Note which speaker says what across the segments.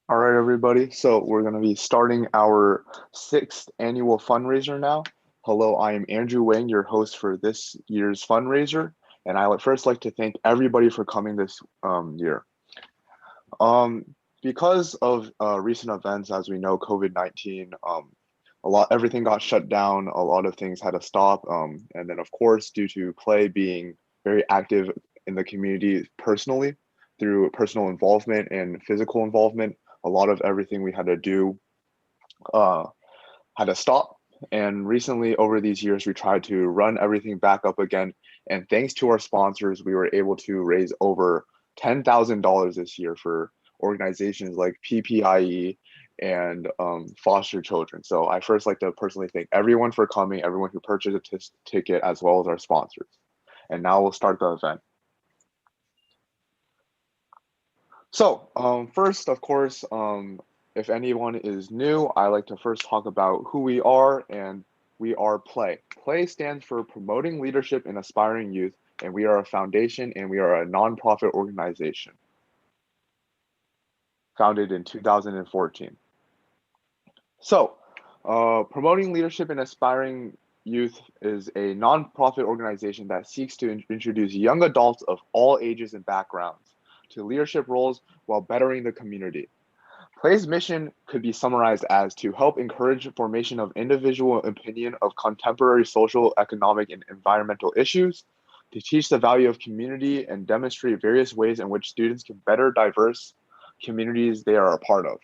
Speaker 1: All right, everybody. So we're going to be starting our sixth annual fundraiser now. Hello, I am Andrew Wang, your host for this year's fundraiser, and I would first like to thank everybody for coming this year. Um, because of recent events, as we know, COVID-19, everything got shut down. A lot of things had to stop, and then of course, due to Play being very active in the community personally, through personal involvement and physical involvement, a lot of everything we had to do uh, had to stop. And recently, over these years, we tried to run everything back up again. And thanks to our sponsors, we were able to raise over $10,000 this year for organizations like PPIE and foster children. So I first like to personally thank everyone for coming, everyone who purchased a ticket, as well as our sponsors. And now we'll start the event. So, first, of course, if anyone is new, I like to first talk about who we are, and we are Play. Play stands for Promoting Leadership in Aspiring Youth, and we are a foundation and we are a nonprofit organization founded in 2014. So, Promoting Leadership in Aspiring Youth is a nonprofit organization that seeks to introduce young adults of all ages and backgrounds to leadership roles while bettering the community. Play's mission could be summarized as to help encourage formation of individual opinion of contemporary social, economic, and environmental issues, to teach the value of community and demonstrate various ways in which students can better diverse communities they are a part of.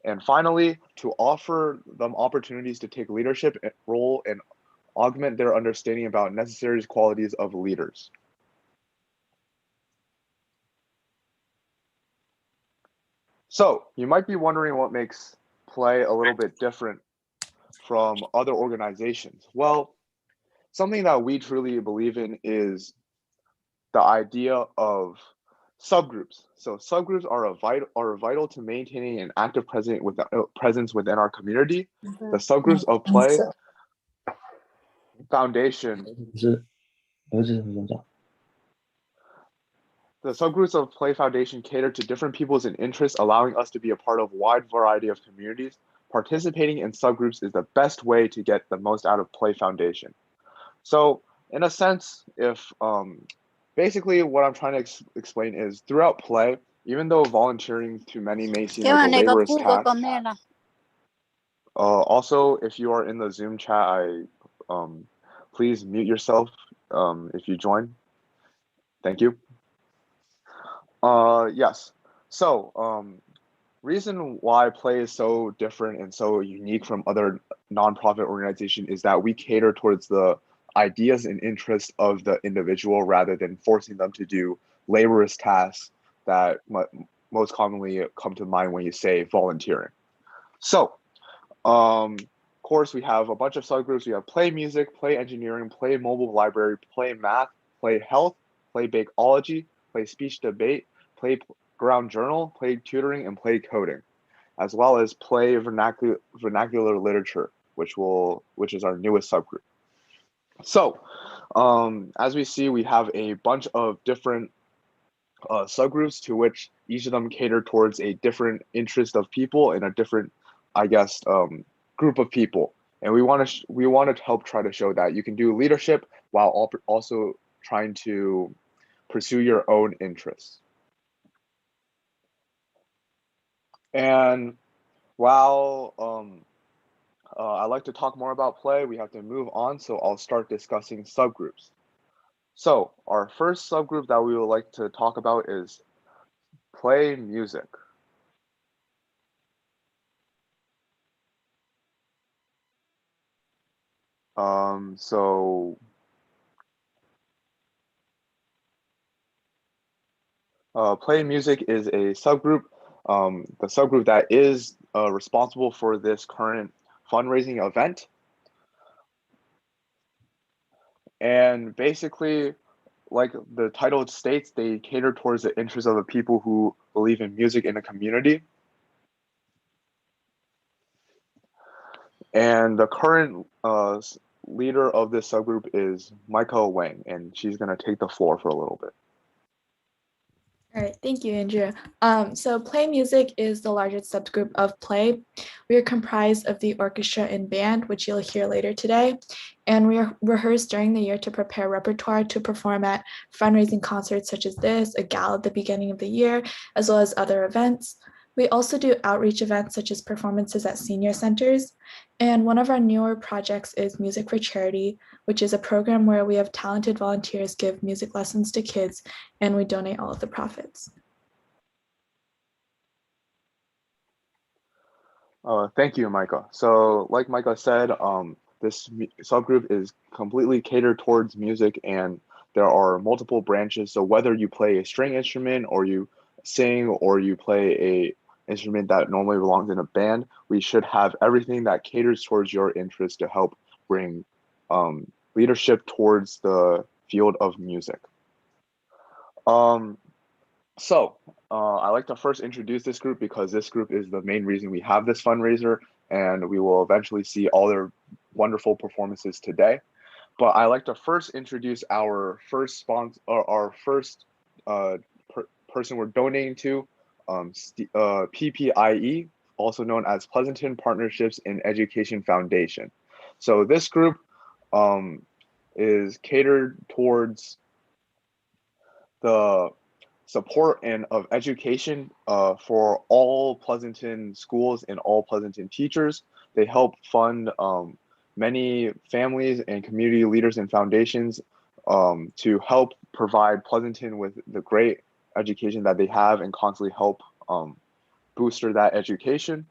Speaker 1: And finally, to offer them opportunities to take leadership role and augment their understanding about necessary qualities of leaders. So you might be wondering what makes Play a little bit different from other organizations. Well, something that we truly believe in is the idea of subgroups. So subgroups are vital to maintaining an active presence within our community. The subgroups of Play Foundation, the subgroups of Play Foundation cater to different peoples and interests, allowing us to be a part of a wide variety of communities. Participating in subgroups is the best way to get the most out of Play Foundation. So, in a sense, if basically what I'm trying to explain is throughout Play, even though volunteering to many may seem like a laborious task, also if you are in the Zoom chat, please mute yourself if you join. Thank you. Yes. So, reason why Play is so different and so unique from other nonprofit organizations is that we cater towards the ideas and interests of the individual rather than forcing them to do laborious tasks that most commonly come to mind when you say volunteering. So, of course, we have a bunch of subgroups. We have Play Music, Play Engineering, Play Mobile Library, Play Math, Play Health, Play Bakeology, Play Speech Debate, Play Ground Journal, Play Tutoring, and Play Coding, as well as Play Vernacular Literature, which is our newest subgroup. So, as we see, we have a bunch of different subgroups to which each of them cater towards a different interest of people and a different, I guess, group of people. And we want to help try to show that you can do leadership while also trying to pursue your own interests. And while I'd like to talk more about play. We have to move on, so I'll start discussing subgroups. So, our first subgroup that we would like to talk about is play music. So play music is a subgroup, the subgroup that is responsible for this current fundraising event. And basically, like the title states, they cater towards the interests of the people who believe in music in a community. And the current leader of this subgroup is Michael Wang, and she's going to take the floor for a little bit.
Speaker 2: All right, thank you, Andrea. So play music is the largest subgroup of play. We are comprised of the orchestra and band, which you'll hear later today, and we are rehearsed during the year to prepare repertoire to perform at fundraising concerts such as this, a gala at the beginning of the year, as well as other events. We also do outreach events such as performances at senior centers, and one of our newer projects is Music for Charity, which is a program where we have talented volunteers give music lessons to kids and we donate all of the profits.
Speaker 1: Thank you, Micah. So, like Micah said, this subgroup is completely catered towards music, and there are multiple branches. So, whether you play a string instrument, or you sing, or you play a instrument that normally belongs in a band, we should have everything that caters towards your interest to help bring leadership towards the field of music. Um, so, I like to first introduce this group because this group is the main reason we have this fundraiser, and we will eventually see all their wonderful performances today. But I like to first introduce our first sponsor, our first person we're donating to, PPIE, also known as Pleasanton Partnerships in Education Foundation. So this group is catered towards the support and of education for all Pleasanton schools and all Pleasanton teachers. They help fund many families and community leaders and foundations to help provide Pleasanton with the great education that they have and constantly help booster that education.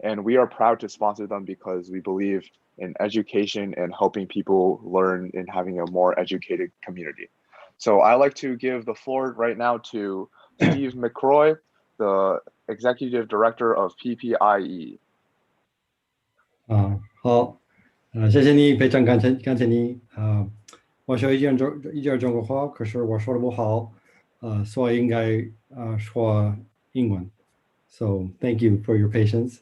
Speaker 1: And we are proud to sponsor them because we believe in education and helping people learn and having a more educated community. So I like to give the floor right now to Steve McCroy, the Executive Director of PPIE.
Speaker 3: 好，谢谢你，非常感谢你我说一点中国话，可是我说的不好，所以应该说英文。So thank you for your patience.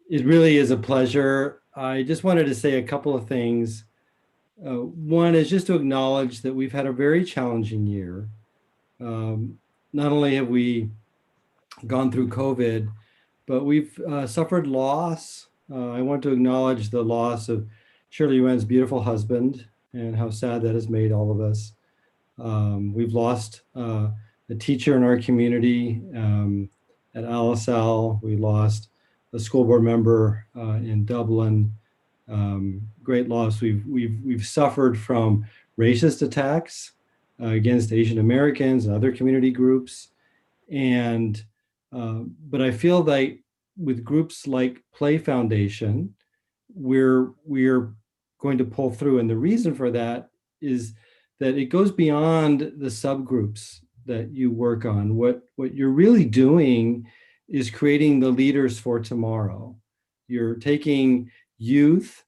Speaker 3: It really is a pleasure. I just wanted to say a couple of things. One is just to acknowledge that we've had a very challenging year. Not only have we gone through COVID, but we've suffered loss. I want to acknowledge the loss of Shirley Yuan's beautiful husband and how sad that has made all of us. We've lost a teacher in our community at LSL. We lost a school board member in Dublin. Great loss. We've suffered from racist attacks against Asian Americans and other community groups. And but I feel that with groups like Play Foundation, we're going to pull through. And the reason for that is that it goes beyond the subgroups that you work on. What you're really doing is creating the leaders for tomorrow. You're taking youth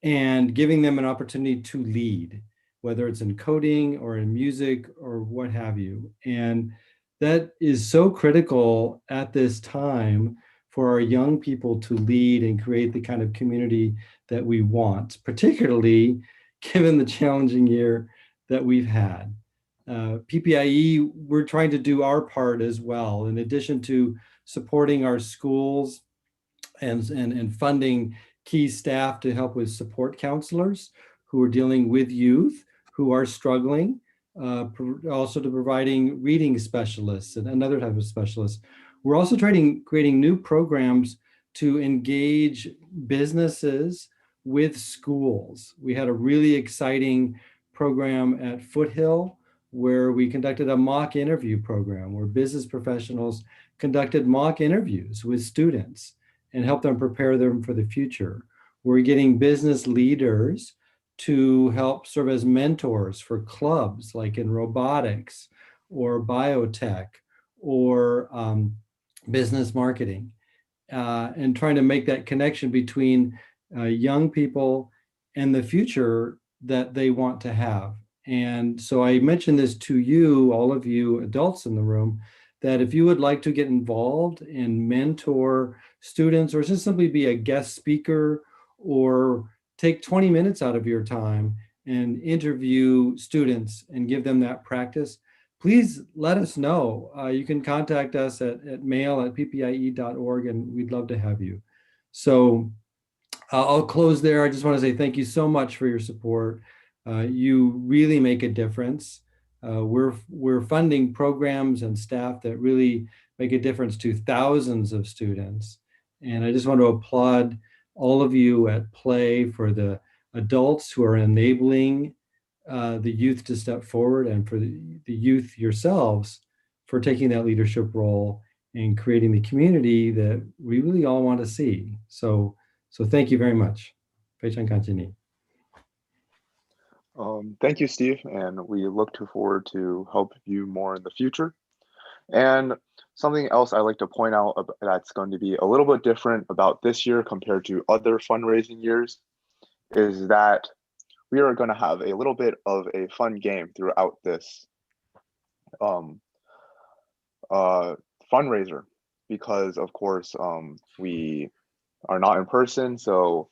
Speaker 3: and giving them an opportunity to lead, whether it's in coding or in music or what have you. And that is so critical at this time for our young people to lead and create the kind of community that we want, particularly given the challenging year that we've had. PPIE, we're trying to do our part as well. In addition to supporting our schools and funding key staff to help with support counselors who are dealing with youth who are struggling, also to providing reading specialists and another type of specialists. We're also creating new programs to engage businesses with schools. We had a really exciting program at Foothill where we conducted a mock interview program where business professionals conducted mock interviews with students and helped them prepare them for the future. We're getting business leaders to help serve as mentors for clubs like in robotics or biotech or business marketing, and trying to make that connection between young people and the future that they want to have. And so I mentioned this to you, all of you adults in the room, that if you would like to get involved and mentor students or just simply be a guest speaker or take 20 minutes out of your time and interview students and give them that practice, please let us know. You can contact us at mail@ppie.org and we'd love to have you. So I'll close there. I just want to say thank you so much for your support. You really make a difference. We're funding programs and staff that really make a difference to thousands of students. And I just want to applaud all of you at Play for the adults who are enabling the youth to step forward, and for the youth yourselves for taking that leadership role and creating the community that we really all want to see. So thank you very much. 非常感谢你。
Speaker 1: Thank you, Steve, and we look forward to help you more in the future. And something else I like to point out that's going to be a little bit different about this year compared to other fundraising years is that we are going to have a little bit of a fun game throughout this fundraiser, because of course we are not in person, so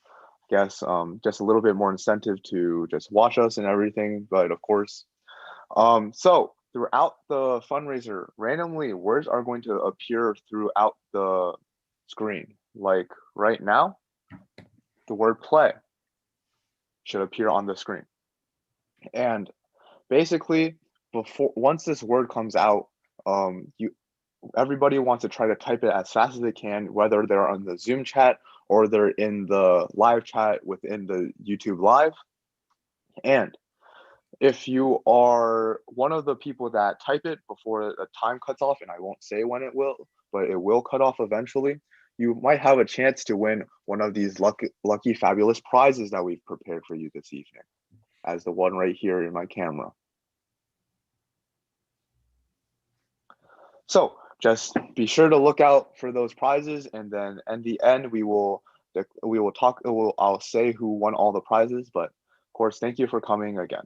Speaker 1: I guess just a little bit more incentive to just watch us and everything. But of course, so throughout the fundraiser, randomly words are going to appear throughout the screen. Like right now, the word play should appear on the screen. And basically, once this word comes out, everybody wants to try to type it as fast as they can, whether they're on the Zoom chat or they're in the live chat within the YouTube Live. And if you are one of the people that type it before the time cuts off, and I won't say when it will, but it will cut off eventually, you might have a chance to win one of these lucky fabulous prizes that we've prepared for you this evening, as the one right here in my camera. So just be sure to look out for those prizes, and then in the end I'll say who won all the prizes. But of course, thank you for coming again.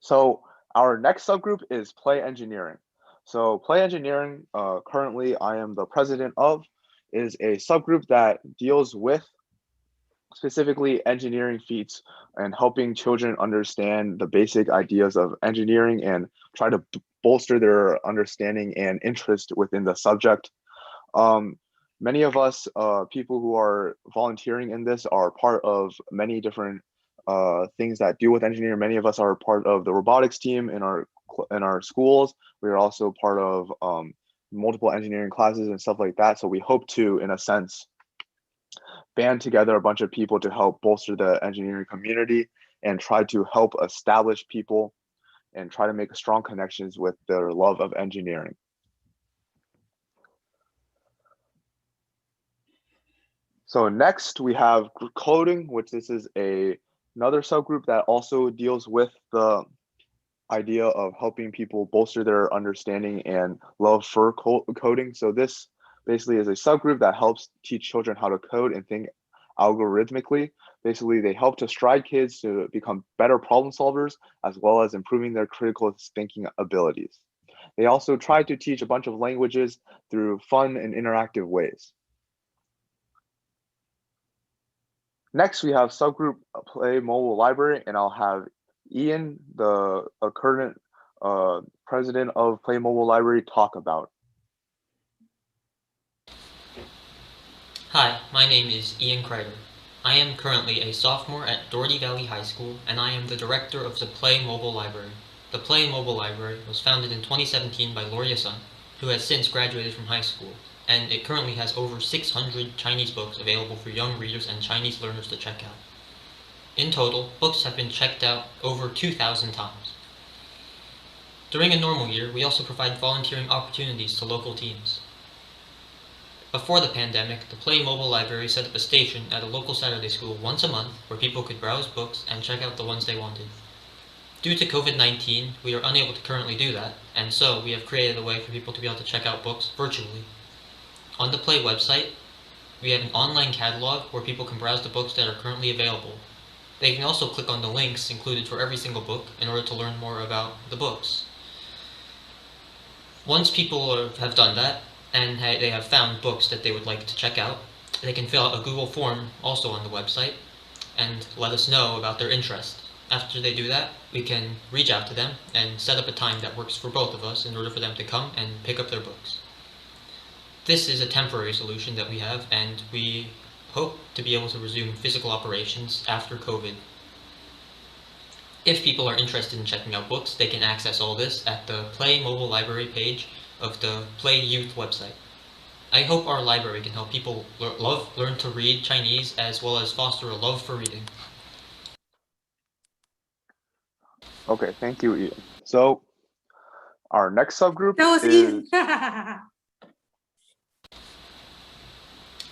Speaker 1: So our next subgroup is Play Engineering. So Play Engineering, currently I am the president of, is a subgroup that deals with specifically engineering feats and helping children understand the basic ideas of engineering and try to bolster their understanding and interest within the subject. Many of us, people who are volunteering in this, are part of many different things that do with engineering. Many of us are part of the robotics team in our schools. We are also part of multiple engineering classes and stuff like that. So we hope to, in a sense, band together a bunch of people to help bolster the engineering community and try to help establish people and try to make strong connections with their love of engineering. So next we have coding, which this is another subgroup that also deals with the idea of helping people bolster their understanding and love for coding. So this basically is a subgroup that helps teach children how to code and think algorithmically. Basically, they help to stride kids to become better problem solvers, as well as improving their critical thinking abilities. They also try to teach a bunch of languages through fun and interactive ways. Next, we have subgroup Play Mobile Library, and I'll have Ian, the current president of Play Mobile Library, talk about.
Speaker 4: Hi, my name is Ian Kreider. I am currently a sophomore at Doherty Valley High School, and I am the director of the Play Mobile Library. The Play Mobile Library was founded in 2017 by Loria Sun, who has since graduated from high school. and it currently has over 600 Chinese books available for young readers and Chinese learners to check out. In total, books have been checked out over 2,000 times. During a normal year, we also provide volunteering opportunities to local teams. Before the pandemic, the Play Mobile Library set up a station at a local Saturday school once a month where people could browse books and check out the ones they wanted. Due to COVID-19, we are unable to currently do that, and so we have created a way for people to be able to check out books virtually. On the Play website, we have an online catalog where people can browse the books that are currently available. They can also click on the links included for every single book in order to learn more about the books. Once people have done that, and they have found books that they would like to check out, they can fill out a Google form also on the website and let us know about their interest. After they do that, we can reach out to them and set up a time that works for both of us in order for them to come and pick up their books. This is a temporary solution that we have, and we hope to be able to resume physical operations after COVID. If people are interested in checking out books, they can access all this at the Play Mobile Library page of the Play Youth website. I hope our library can help people learn to read Chinese as well as foster a love for reading.
Speaker 1: Okay, thank you, Ian. So our next subgroup
Speaker 5: That was
Speaker 1: is
Speaker 5: easy.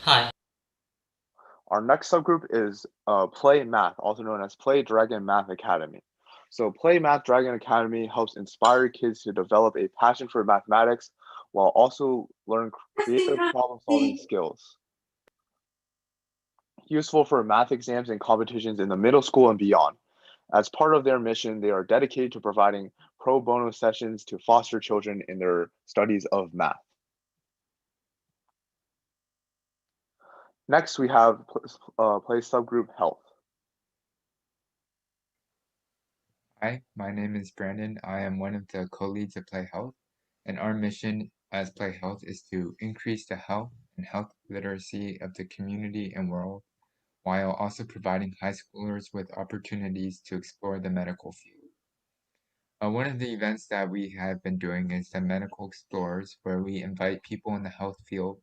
Speaker 4: Hi,
Speaker 1: our next subgroup is Play Math, also known as Play Dragon Math Academy. So Play Math Dragon Academy helps inspire kids to develop a passion for mathematics while also learn creative problem-solving skills. Useful for math exams and competitions in the middle school and beyond. As part of their mission, they are dedicated to providing pro bono sessions to foster children in their studies of math. Next, we have Play subgroup Health.
Speaker 6: Hi, my name is Brandon. I am one of the co-leads of Play Health, and our mission as Play Health is to increase the health and health literacy of the community and world, while also providing high schoolers with opportunities to explore the medical field. One of the events that we have been doing is the Medical Explorers, where we invite people in the health field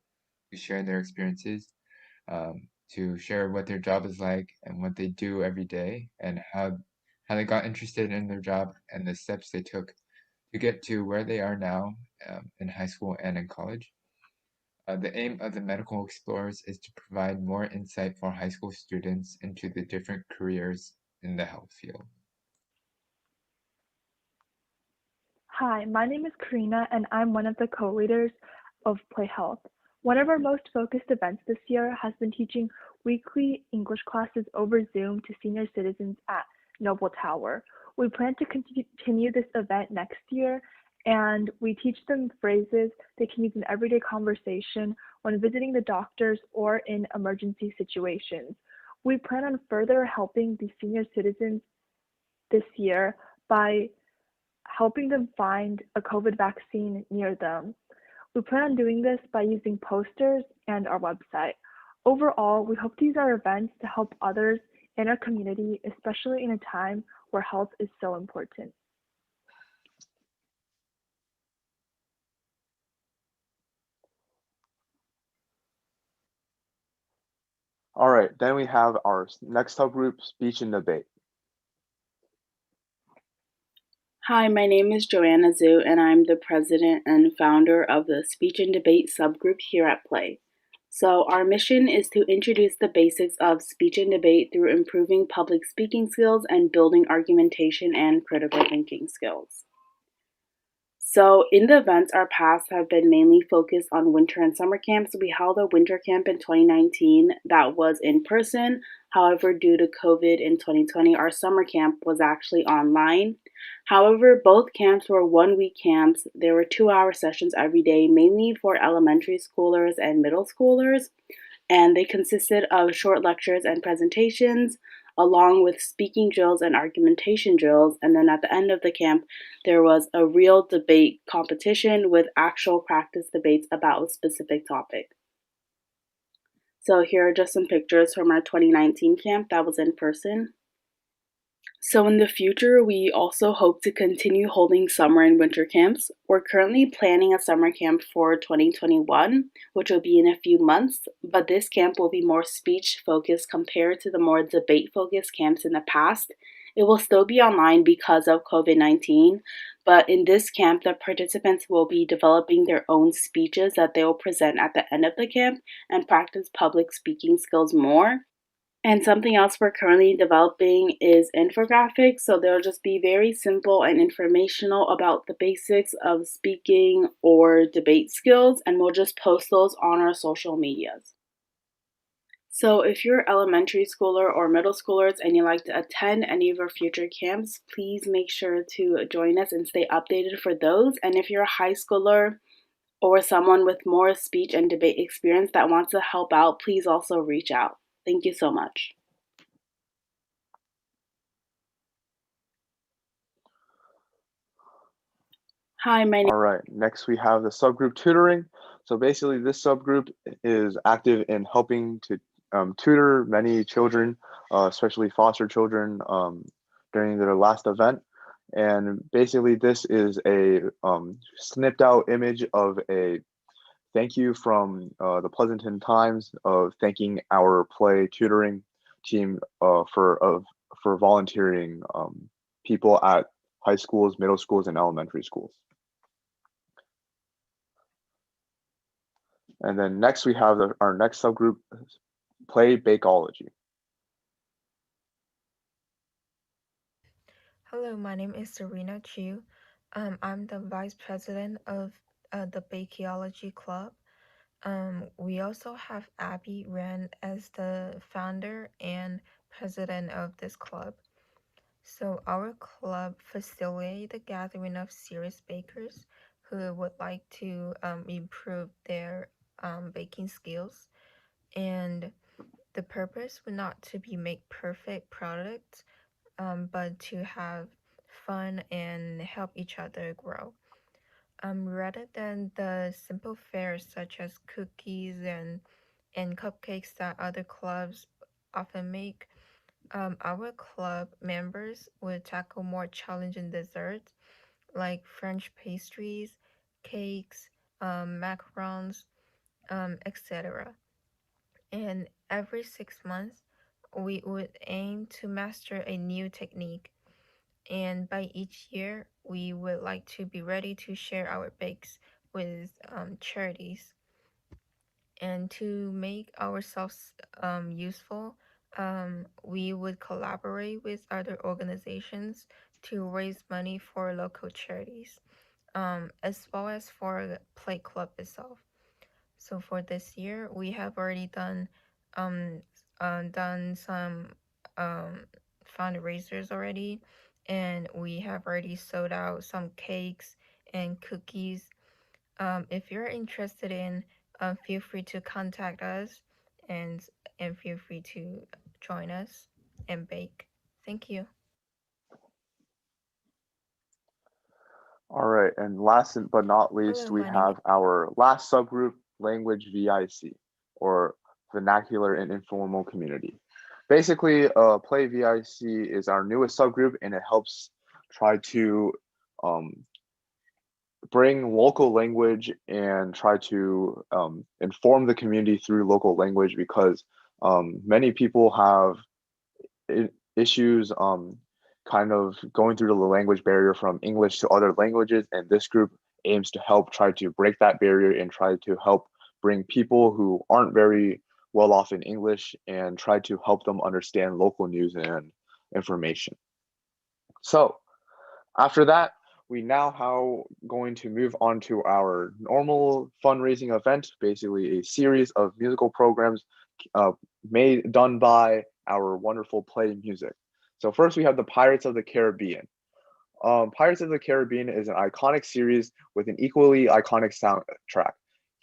Speaker 6: to share their experiences, to share what their job is like and what they do every day, and how they got interested in their job and the steps they took to get to where they are now in high school and in college. The aim of the Medical Explorers is to provide more insight for high school students into the different careers in the health field.
Speaker 7: Hi, my name is Karina, and I'm one of the co-leaders of Play Health. One of our most focused events this year has been teaching weekly English classes over Zoom to senior citizens at Noble Tower. We plan to continue this event next year, and we teach them phrases they can use in everyday conversation when visiting the doctors or in emergency situations. We plan on further helping the senior citizens this year by helping them find a COVID vaccine near them. We plan on doing this by using posters and our website. Overall, we hope these are events to help others in our community, especially in a time where health is so important.
Speaker 1: All right, then we have our next subgroup, Speech and Debate.
Speaker 8: Hi, my name is Joanna Zhu, and I'm the president and founder of the Speech and Debate subgroup here at Play. So our mission is to introduce the basics of speech and debate through improving public speaking skills and building argumentation and critical thinking skills. So in the events, our past have been mainly focused on winter and summer camps. We held a winter camp in 2019 that was in person. However, due to COVID in 2020, our summer camp was actually online. However, both camps were 1-week camps. There were 2-hour sessions every day, mainly for elementary schoolers and middle schoolers. And they consisted of short lectures and presentations, along with speaking drills and argumentation drills. And then at the end of the camp, there was a real debate competition with actual practice debates about a specific topic. So here are just some pictures from our 2019 camp that was in person. So in the future, we also hope to continue holding summer and winter camps. We're currently planning a summer camp for 2021, which will be in a few months, but this camp will be more speech focused compared to the more debate focused camps in the past. It will still be online because of COVID-19, but in this camp, the participants will be developing their own speeches that they will present at the end of the camp and practice public speaking skills more. And something else we're currently developing is infographics. So they'll just be very simple and informational about the basics of speaking or debate skills, and we'll just post those on our social medias. So if you're elementary schooler or middle schoolers and you'd like to attend any of our future camps, please make sure to join us and stay updated for those. And if you're a high schooler or someone with more speech and debate experience that wants to help out, please also reach out. Thank you so much. Hi, my name.
Speaker 1: All right, next we have the subgroup tutoring. So basically this subgroup is active in helping to tutor many children, especially foster children during their last event. And basically this is a snipped out image of a thank you from the Pleasanton Times of thanking our play tutoring team for volunteering people at high schools, middle schools, and elementary schools. And then next we have our next subgroup, play Bakeology.
Speaker 5: Hello, my name is Serena Chu. I'm the vice president of the Bakeology Club. We also have Abby Ren as the founder and president of this club. So our club facilitates the gathering of serious bakers who would like to improve their baking skills. And the purpose would not to be make perfect products, but to have fun and help each other grow. Rather than the simple fares such as cookies and cupcakes that other clubs often make, our club members would tackle more challenging desserts like French pastries, cakes, macarons, etc. And every 6 months, we would aim to master a new technique. And by each year, we would like to be ready to share our bakes with charities. And to make ourselves useful, we would collaborate with other organizations to raise money for local charities, as well as for the Play Club itself. So for this year, we have already um, done some um, fundraisers already, and we have already sold out some cakes and cookies. If you're interested in, feel free to contact us, and and feel free to join us and bake. Thank you.
Speaker 1: All right, and last but not least,
Speaker 5: Hello,
Speaker 1: we
Speaker 5: my name
Speaker 1: have our last subgroup, language VIC, or vernacular and informal community. Basically, Play VIC is our newest subgroup, and it helps try to um, bring local language and try to inform the community through local language because many people have issues kind of going through the language barrier from English to other languages, and this group aims to help try to break that barrier and try to help bring people who aren't very well off in English and try to help them understand local news and information. So after that, we now how going to move on to our normal fundraising event, basically a series of musical programs done by our wonderful Play Music. So first we have the Pirates of the Caribbean. Pirates of the Caribbean is an iconic series with an equally iconic soundtrack.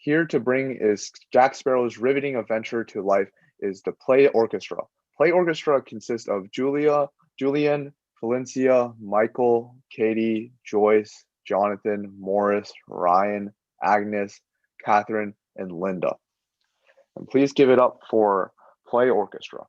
Speaker 1: Here to bring is Jack Sparrow's riveting adventure to life is the Play Orchestra. Play Orchestra consists of Julian, Valencia, Michael, Katie, Joyce, Jonathan, Morris, Ryan, Agnes, Catherine, and Linda. And please give it up for Play Orchestra.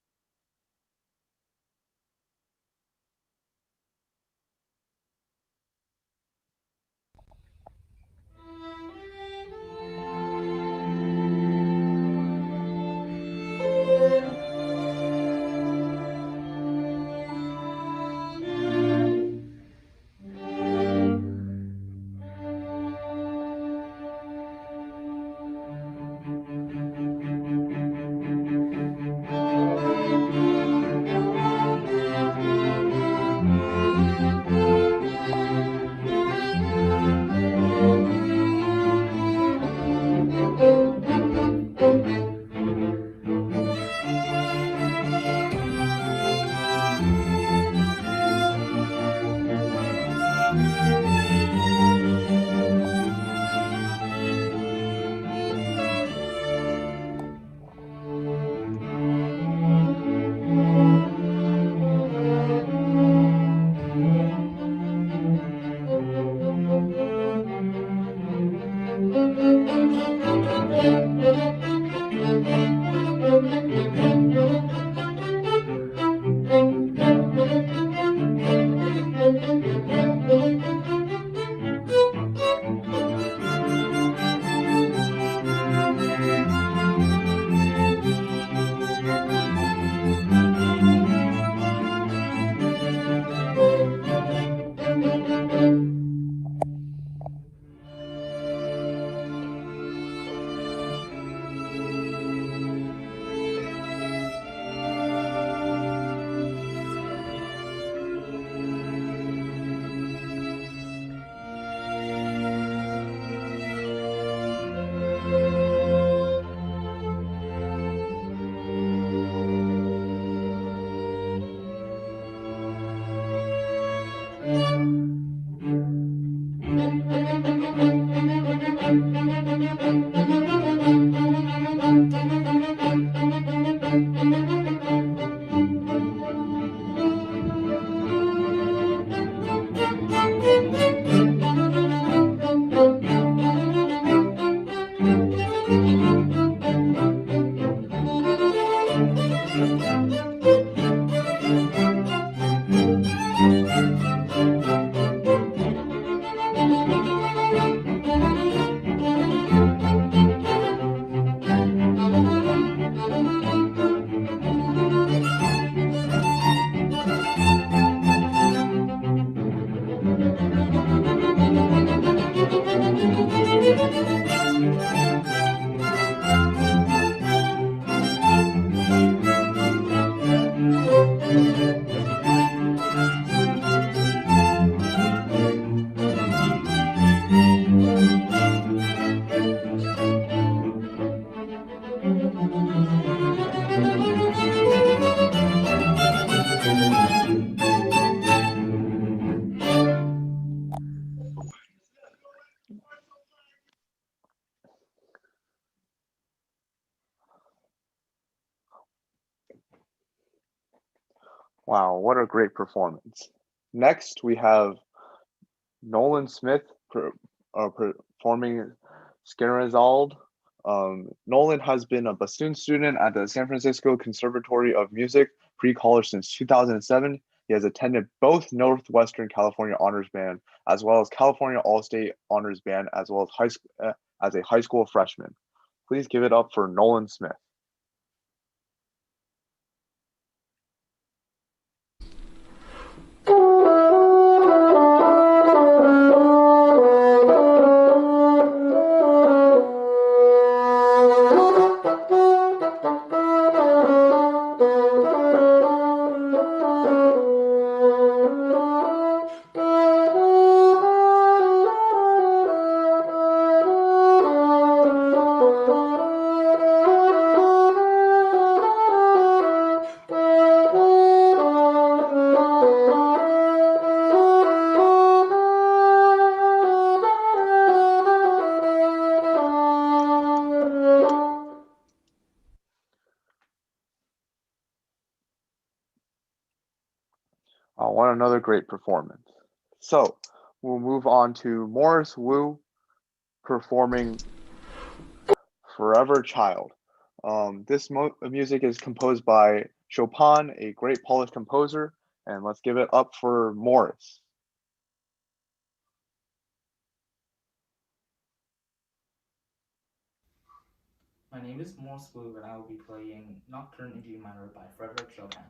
Speaker 1: Wow, what a great performance. Next, we have Nolan Smith performing Skenerzald. Nolan has been a bassoon student at the San Francisco Conservatory of Music pre-college since 2007. He has attended both Northwestern California Honors Band as well as California All-State Honors Band as well as a high school freshman. Please give it up for Nolan Smith. What another great performance. So we'll move on to Morris Wu performing Forever Child. This music is composed by Chopin, a great Polish composer, and let's give it up for Morris.
Speaker 9: My name is Morse Wu, and I will be playing Nocturne in G minor by Frederick Chopin.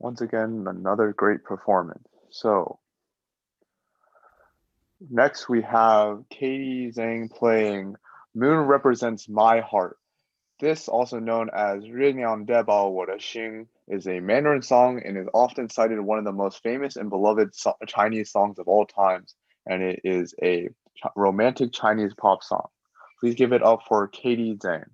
Speaker 1: Once again, another great performance. So next we have Katie Zhang playing Moon Represents My Heart. This, also known as 月亮代表我的心, is a Mandarin song and is often cited one of the most famous and beloved Chinese songs of all times, and it is a romantic Chinese pop song. Please give it up for Katie Zhang.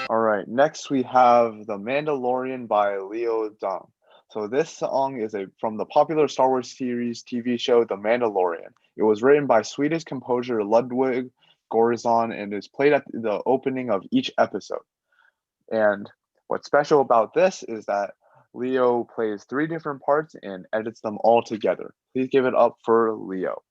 Speaker 1: All right, next we have The Mandalorian by Leo Zhang. So this song is from the popular Star Wars series TV show The Mandalorian. It was written by Swedish composer Ludwig Göransson and is played at the opening of each episode. And what's special about this is that Leo plays 3 different parts and edits them all together. Please give it up for Leo.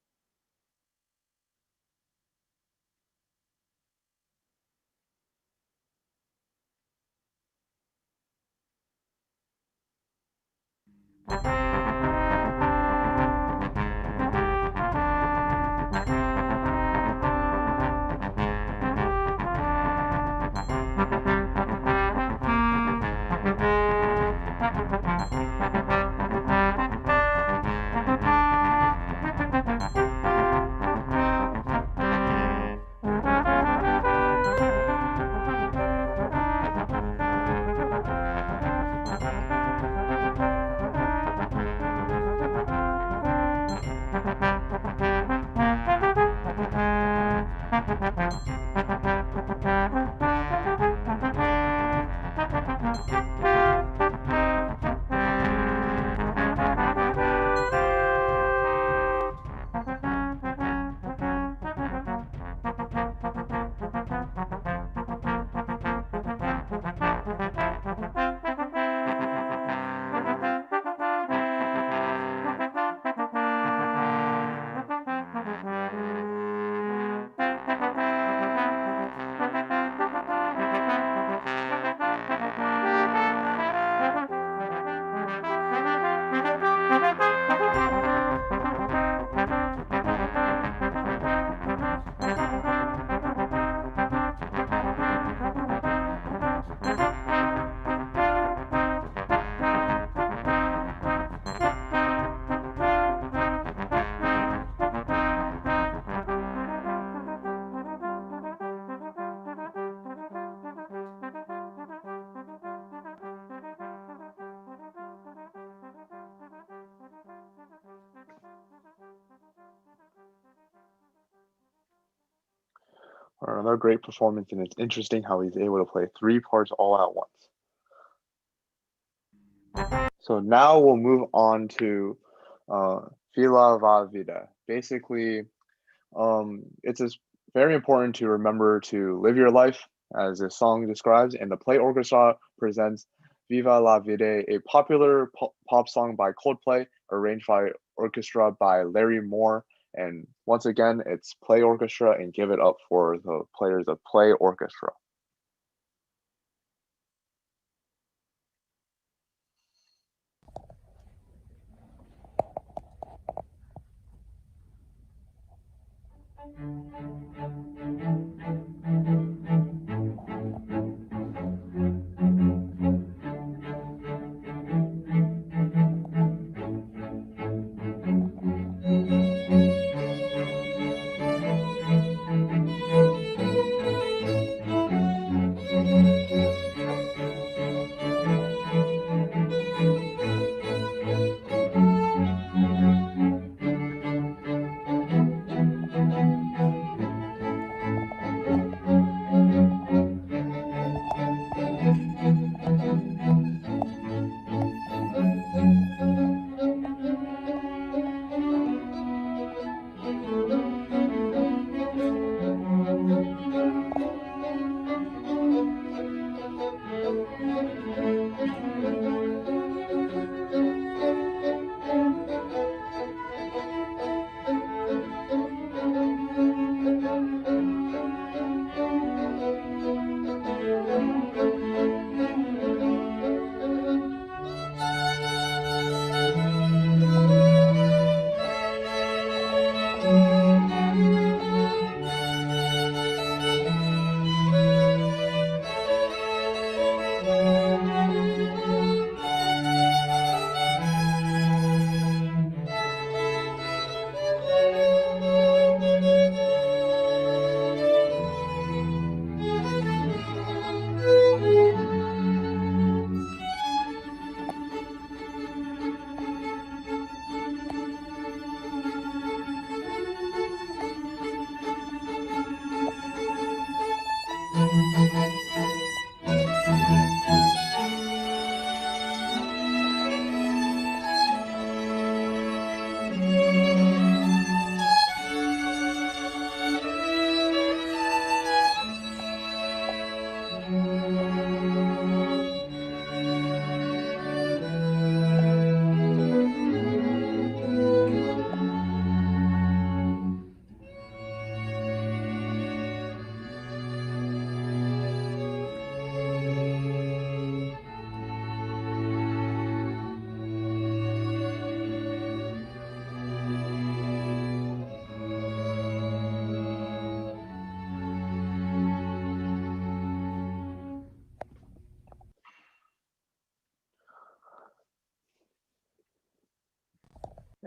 Speaker 1: Another great performance, and it's interesting how he's able to play three parts all at once. So now we'll move on to Fila Va Vida. Basically, it's very important to remember to live your life, as the song describes, and the Play Orchestra presents Viva la Vida, a popular pop song by Coldplay, arranged by orchestra by Larry Moore. And once again, it's Play Orchestra, and give it up for the players of Play Orchestra.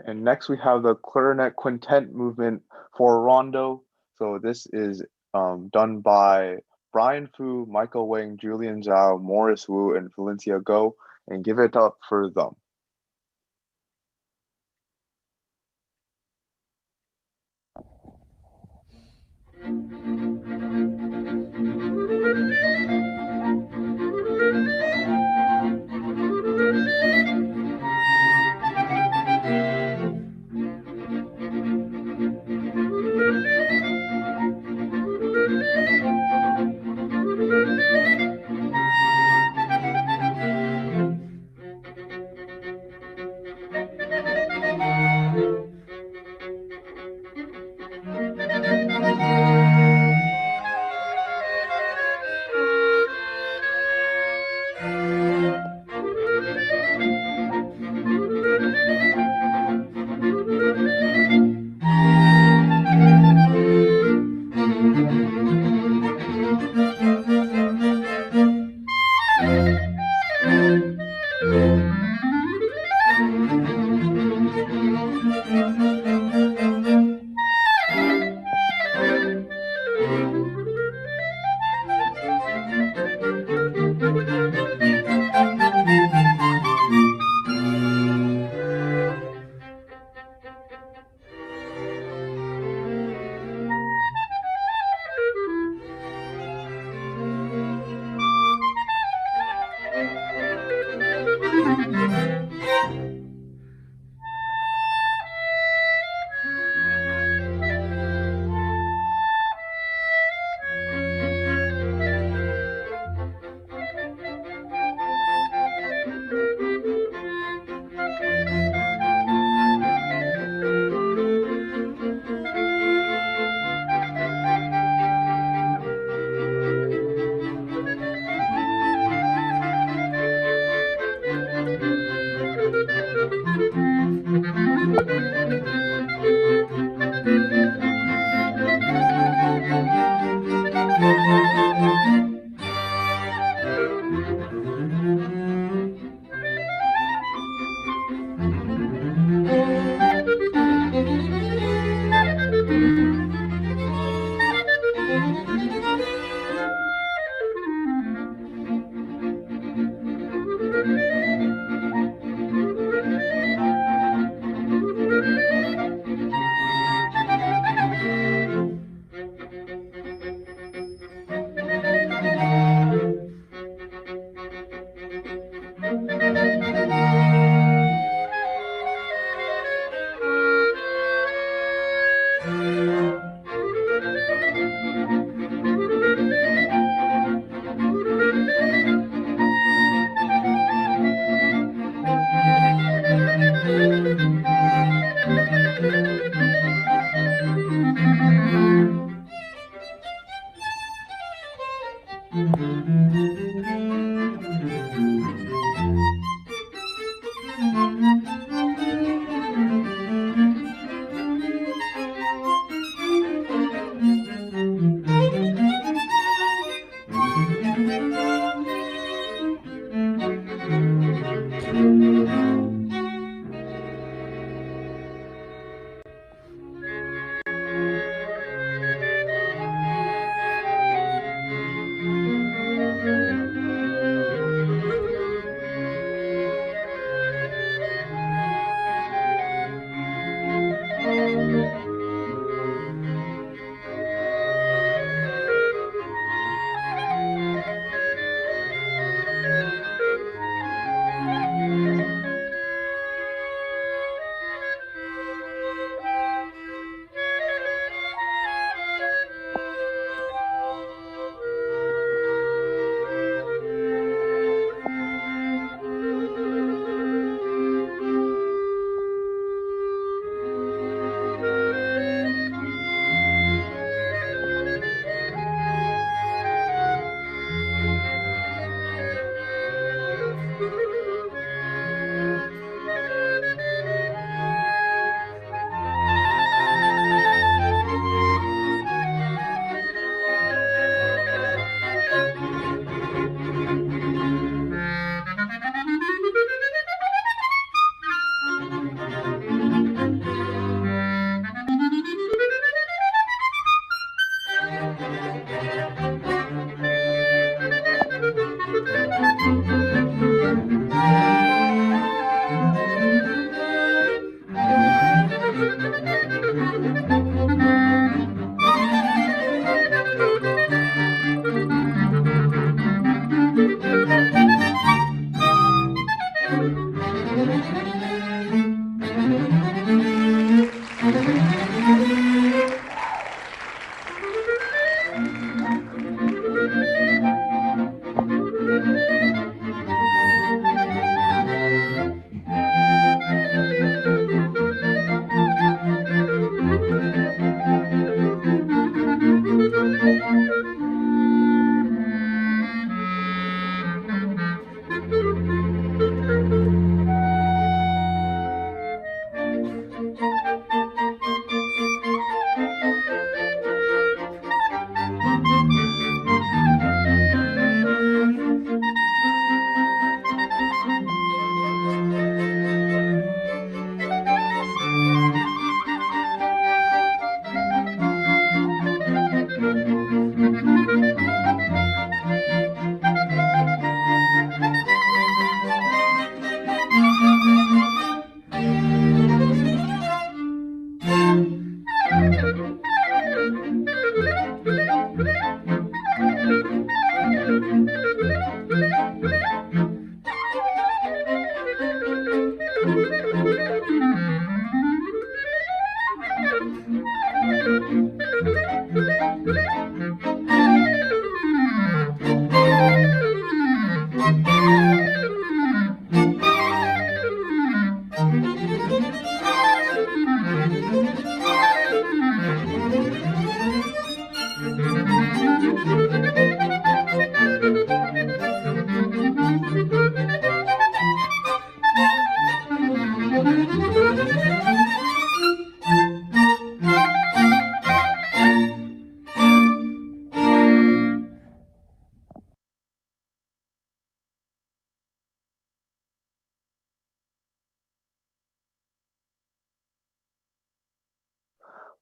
Speaker 1: And next we have the clarinet quintet movement for rondo. So this is done by Brian Fu, Michael Wang, Julian Zhao, Morris Wu, and Valencia Go, and give it up for them.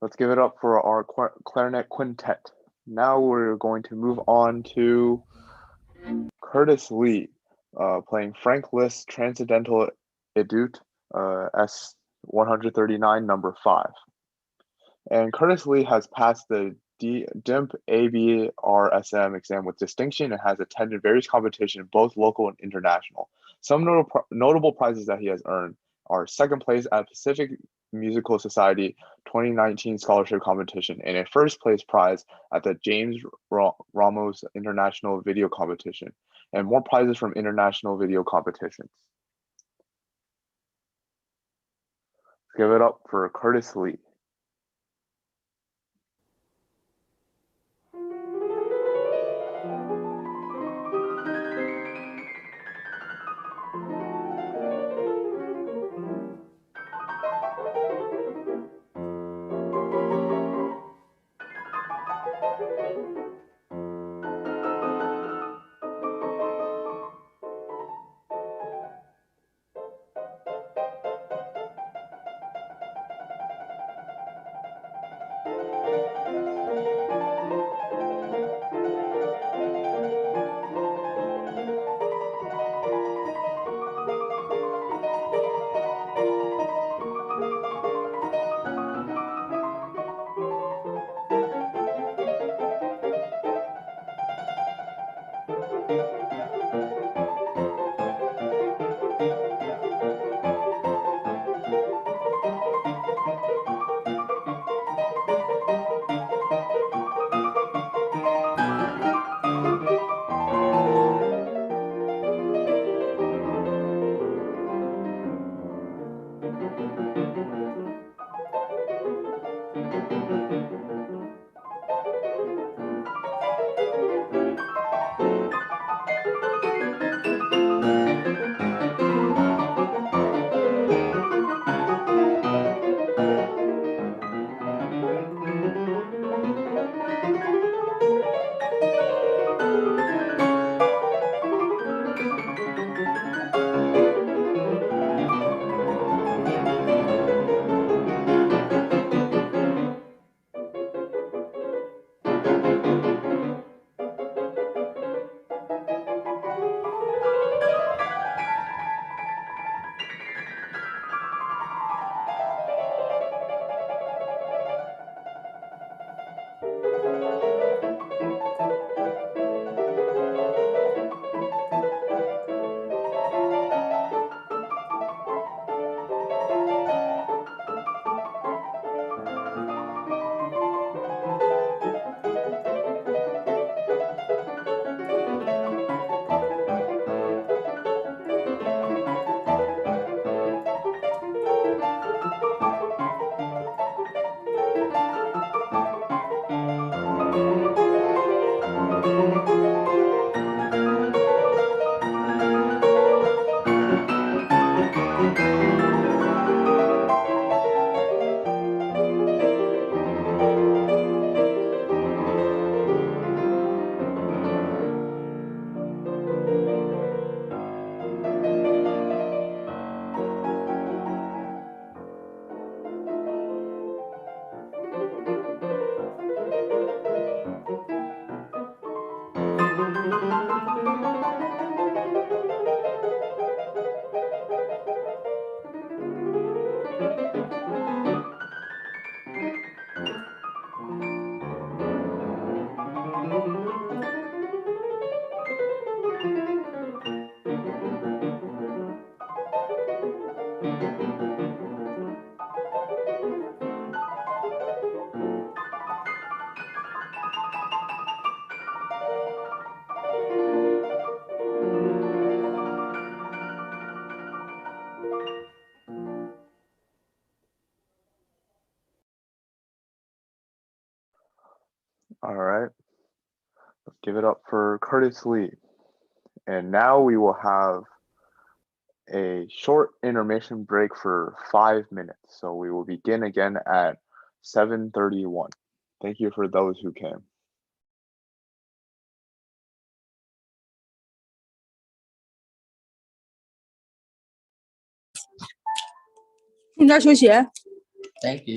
Speaker 1: Let's give it up for our clarinet quintet. Now we're going to move on to Curtis Lee, playing Frank Liszt's Transcendental Etude, S139, number 5. And Curtis Lee has passed the DIMP ABRSM exam with distinction and has attended various competitions, both local and international. Some notable prizes that he has earned are second place at Pacific Musical Society 2019 Scholarship Competition and a first place prize at the James Ramos International Video Competition, and more prizes from international video competitions. Give it up for Curtis Lee. All right, let's give it up for Curtis Lee. And now we will have a short intermission break for 5 minutes. So we will begin again at 7:31. Thank you for those who came.
Speaker 10: 你那儿休息。
Speaker 4: Thank you.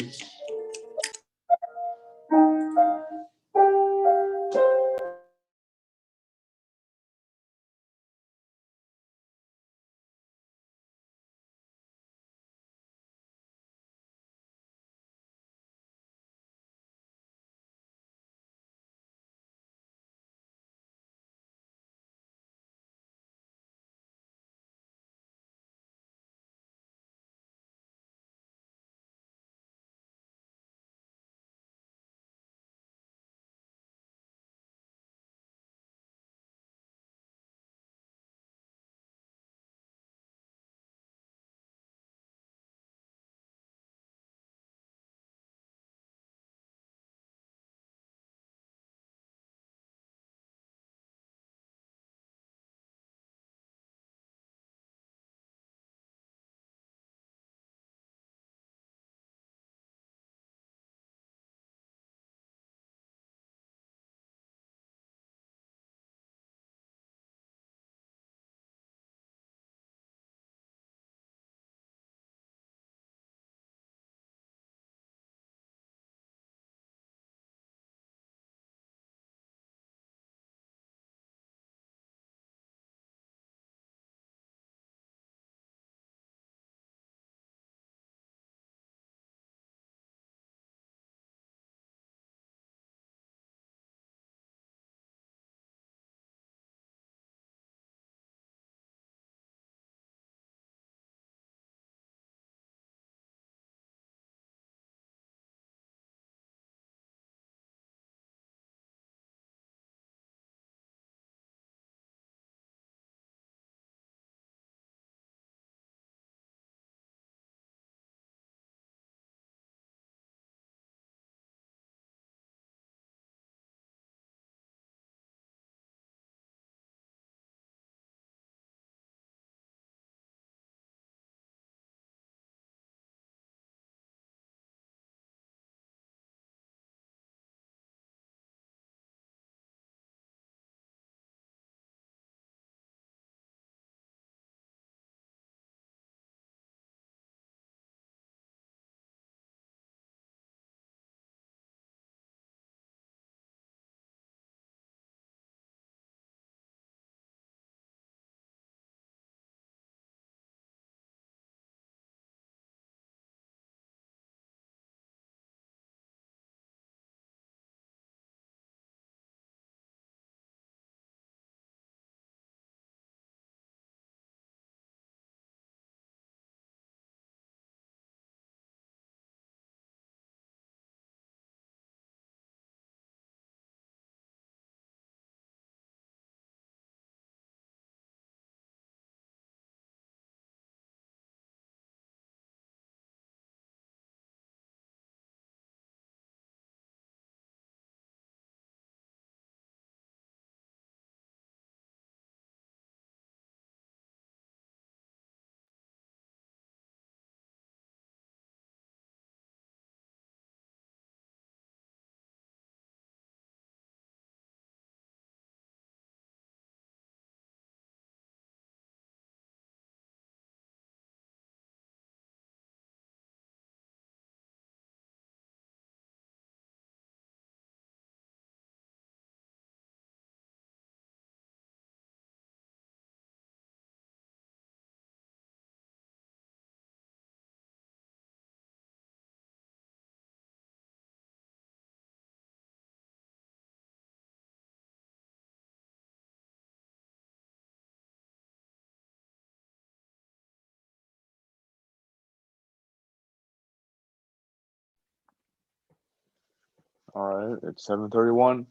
Speaker 1: All right, it's 7:31.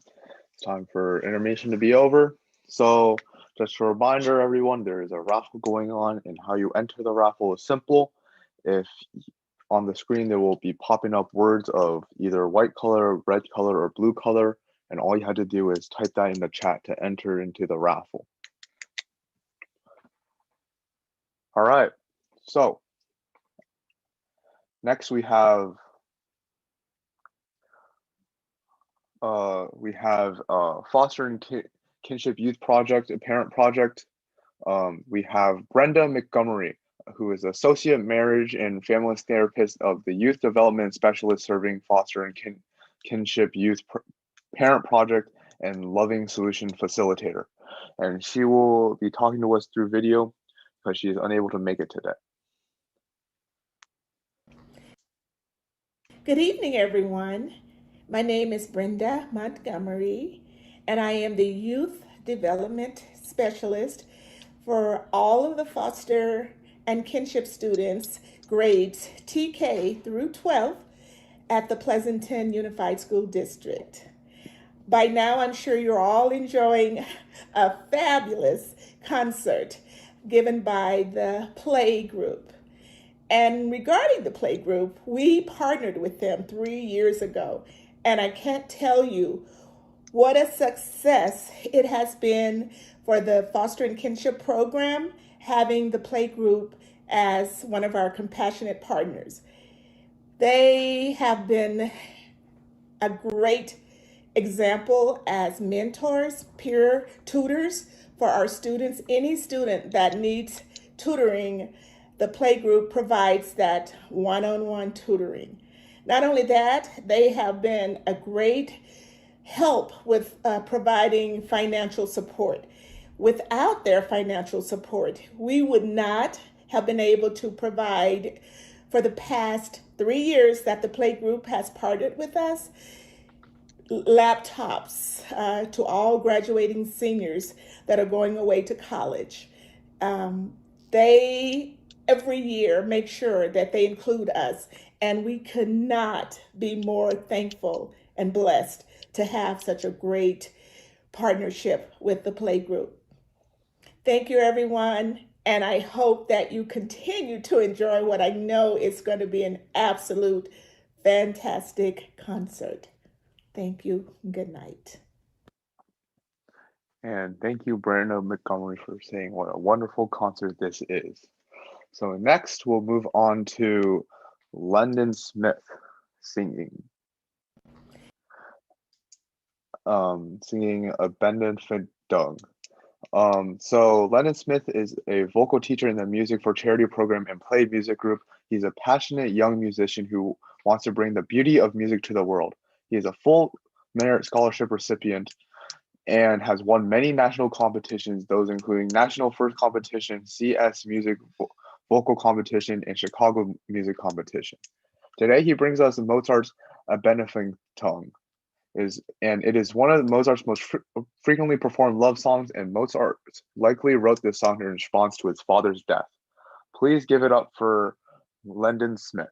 Speaker 1: It's time for intermission to be over. So, just a reminder, everyone, there is a raffle going on, and how you enter the raffle is simple. If on the screen there will be popping up words of either white color, red color, or blue color, and all you have to do is type that in the chat to enter into the raffle. All right, so next we have Fostering Kinship Youth Project, a parent project. We have Brenda Montgomery, who is Associate Marriage and Family Therapist of the Youth Development Specialist serving Foster and Kinship Youth Parent Project and Loving Solution Facilitator. And she will be talking to us through video because she is unable to make it today.
Speaker 10: Good evening, everyone. My name is Brenda Montgomery, and I am the Youth Development Specialist for all of the foster and kinship students, grades TK through 12 at the Pleasanton Unified School District. By now, I'm sure you're all enjoying a fabulous concert given by the Play Group. And regarding the Play Group, we partnered with them 3 years ago. And I can't tell you what a success it has been for the Foster and Kinship program, having the Play Group as one of our compassionate partners. They have been a great example as mentors, peer tutors for our students. Any student that needs tutoring, the Play Group provides that one-on-one tutoring. Not only that, they have been a great help with providing financial support. Without their financial support, we would not have been able to provide for the past 3 years that the Play Group has partnered with us, laptops to all graduating seniors that are going away to college. They every year make sure that they include us, and we could not be more thankful and blessed to have such a great partnership with the Play Group. Thank you, everyone, and I hope that you continue to enjoy what I know is going to be an absolute fantastic concert. Thank you. Good night.
Speaker 1: And thank you, Brenda Montgomery, for saying what a wonderful concert this is. So next, we'll move on to London Smith singing. Singing Abundant Dung. So Lennon Smith is a vocal teacher in the Music for Charity program and Play Music Group. He's a passionate young musician who wants to bring the beauty of music to the world. He is a full merit scholarship recipient and has won many national competitions, those including National First Competition, CS Music Vocal Competition, and Chicago Music Competition. Today he brings us Mozart's A Benefing Tongue. It is one of Mozart's most frequently performed love songs, and Mozart likely wrote this song in response to his father's death. Please give it up for London Smith.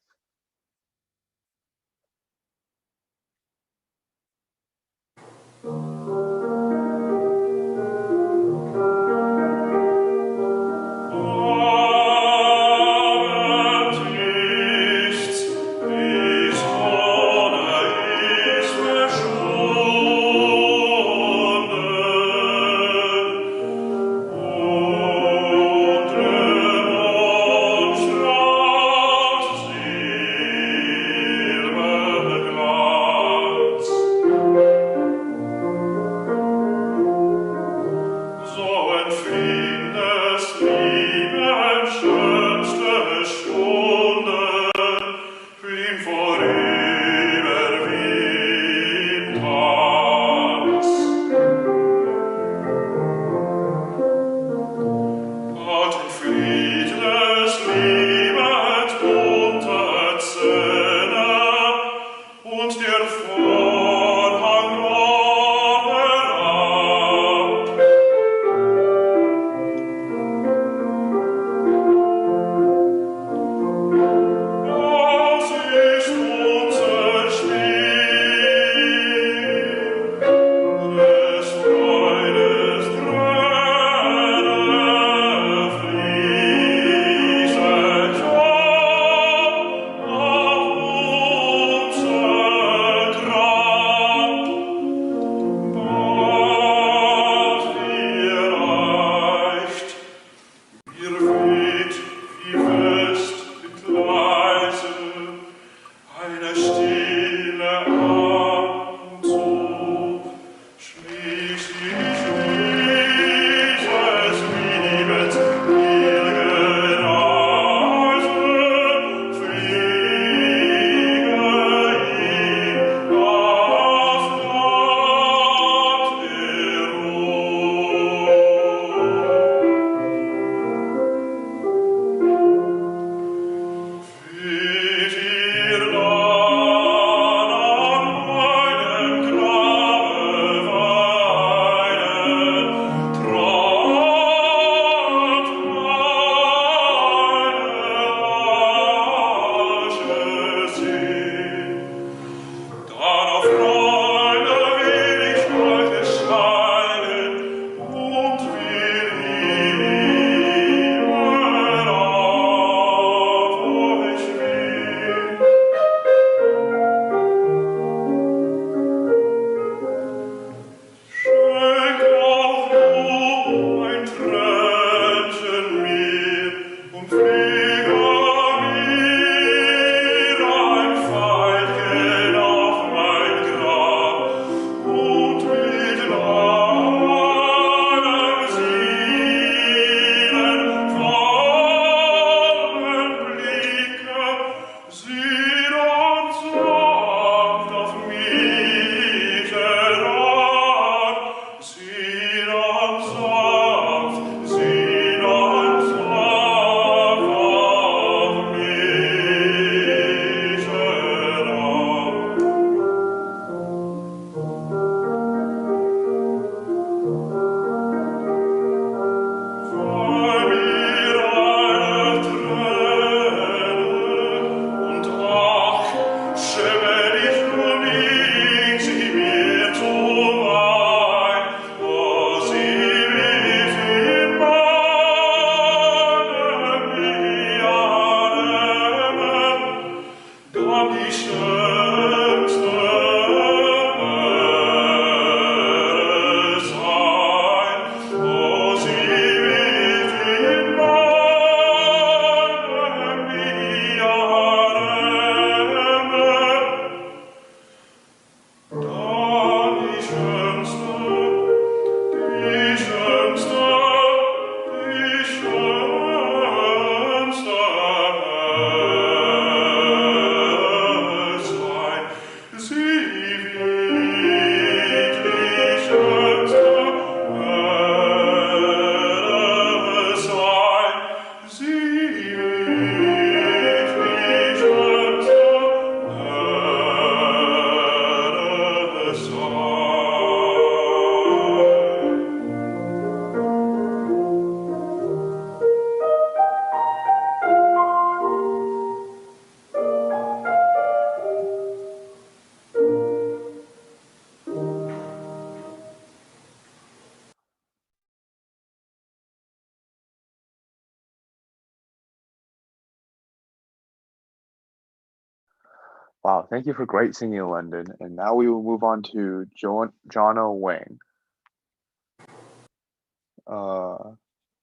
Speaker 1: Wow, thank you for great singing, London. And now we will move on to Jonna Wang,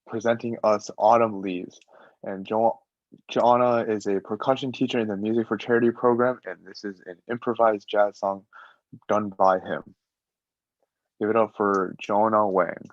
Speaker 1: presenting us Autumn Leaves. And Jonna is a percussion teacher in the Music for Charity program, and this is an improvised jazz song done by him. Give it up for Jonna Wang.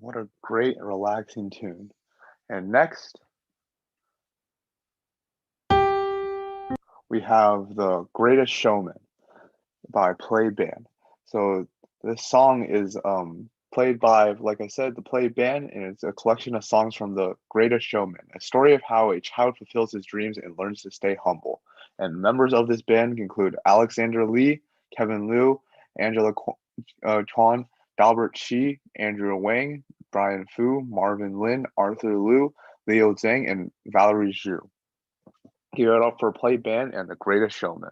Speaker 1: What a great and relaxing tune. And next, we have The Greatest Showman by Play Band. So this song is played by, like I said, the Play Band, and it's a collection of songs from The Greatest Showman, a story of how a child fulfills his dreams and learns to stay humble. And members of this band include Alexander Lee, Kevin Liu, Angela Chuan, Dalbert Shi, Andrew Wang, Brian Fu, Marvin Lin, Arthur Liu, Leo Zhang, and Valerie Zhu. Give it up for Play Band and The Greatest Showman.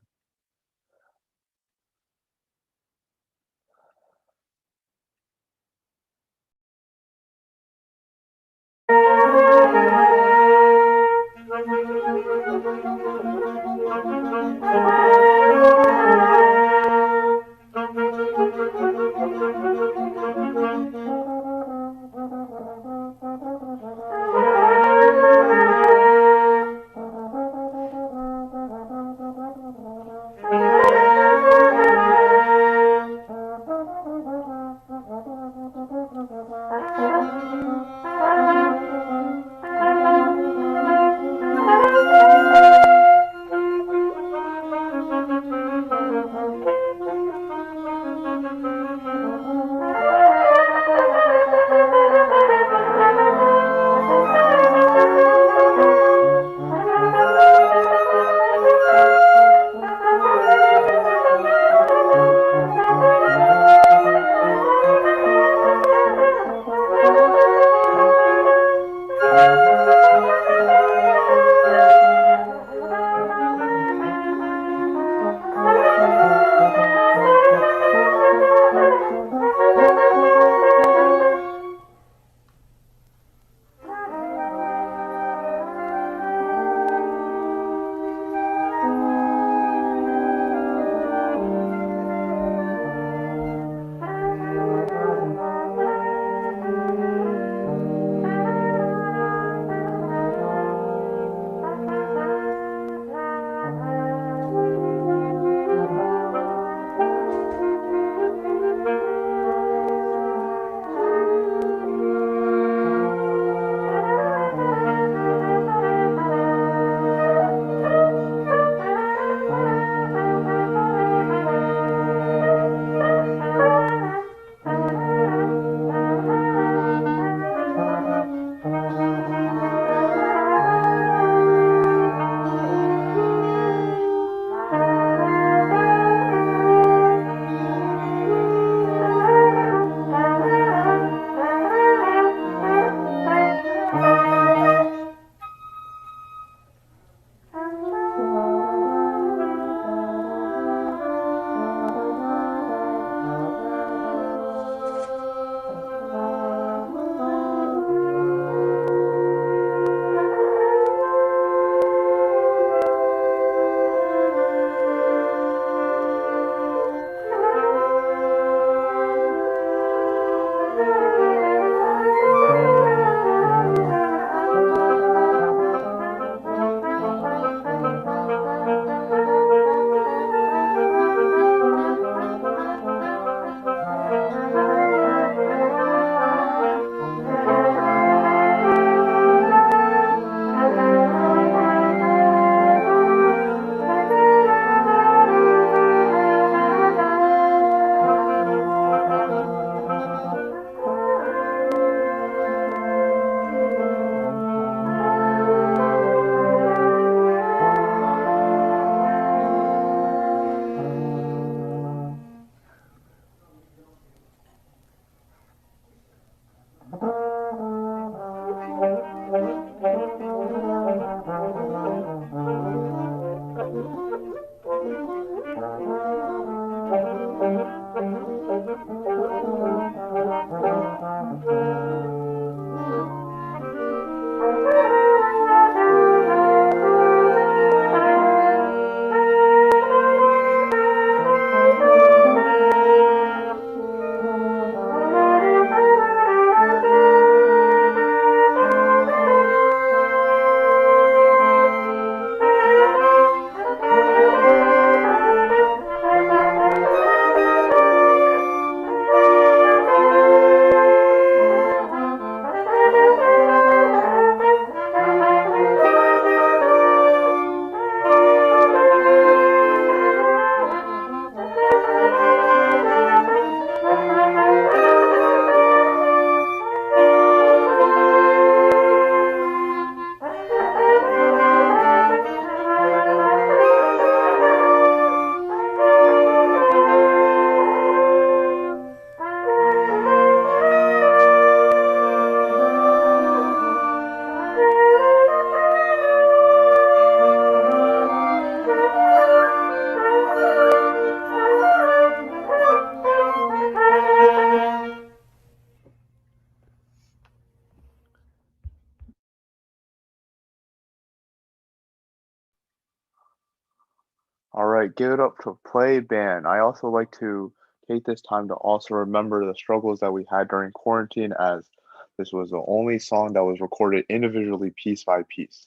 Speaker 1: All right, give it up to Play Band. I also like to take this time to also remember the struggles that we had during quarantine, as this was the only song that was recorded individually piece by piece.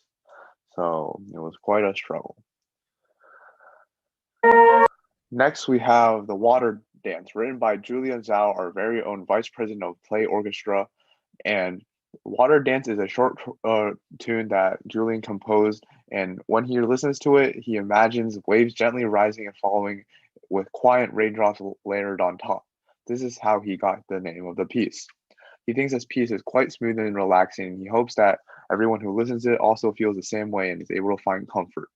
Speaker 1: So it was quite a struggle. Next, we have The Water Dance, written by Julian Zhao, our very own Vice President of Play Orchestra. And Water Dance is a short tune that Julian composed, and when he listens to it, he imagines waves gently rising and falling with quiet raindrops layered on top. This is how he got the name of the piece. He thinks this piece is quite smooth and relaxing. He hopes that everyone who listens to it also feels the same way and is able to find comfort.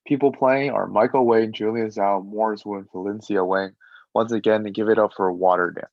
Speaker 1: People playing are Michael Wang, Julian Zhao, Morris Wu, and Valencia Wang. Once again, give it up for Water Dance.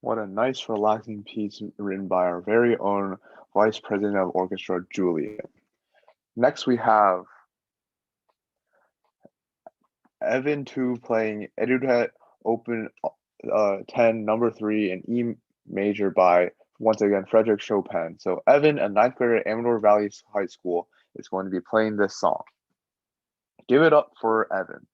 Speaker 1: What a nice, relaxing piece written by our very own Vice President of Orchestra, Julian. Next, we have Evan 2 playing Etude Open 10, number 3, in E major by, once again, Frederick Chopin. So Evan, a ninth grader at Amador Valley High School, is going to be playing this song. Give it up for Evan.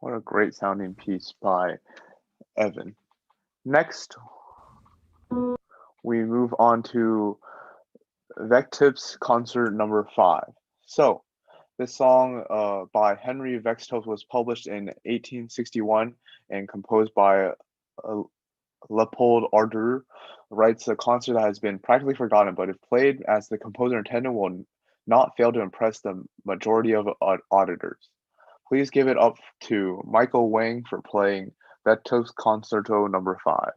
Speaker 1: What a great sounding piece by Evan. Next, we move on to Vectip's concert number 5. So, this song by Henry Vextop was published in 1861 and composed by uh, Leopold Ardur. Writes a concert that has been practically forgotten, but if played as the composer intended, will not fail to impress the majority of auditors. Please give it up to Michael Wang for playing Vectip's Concerto number 5.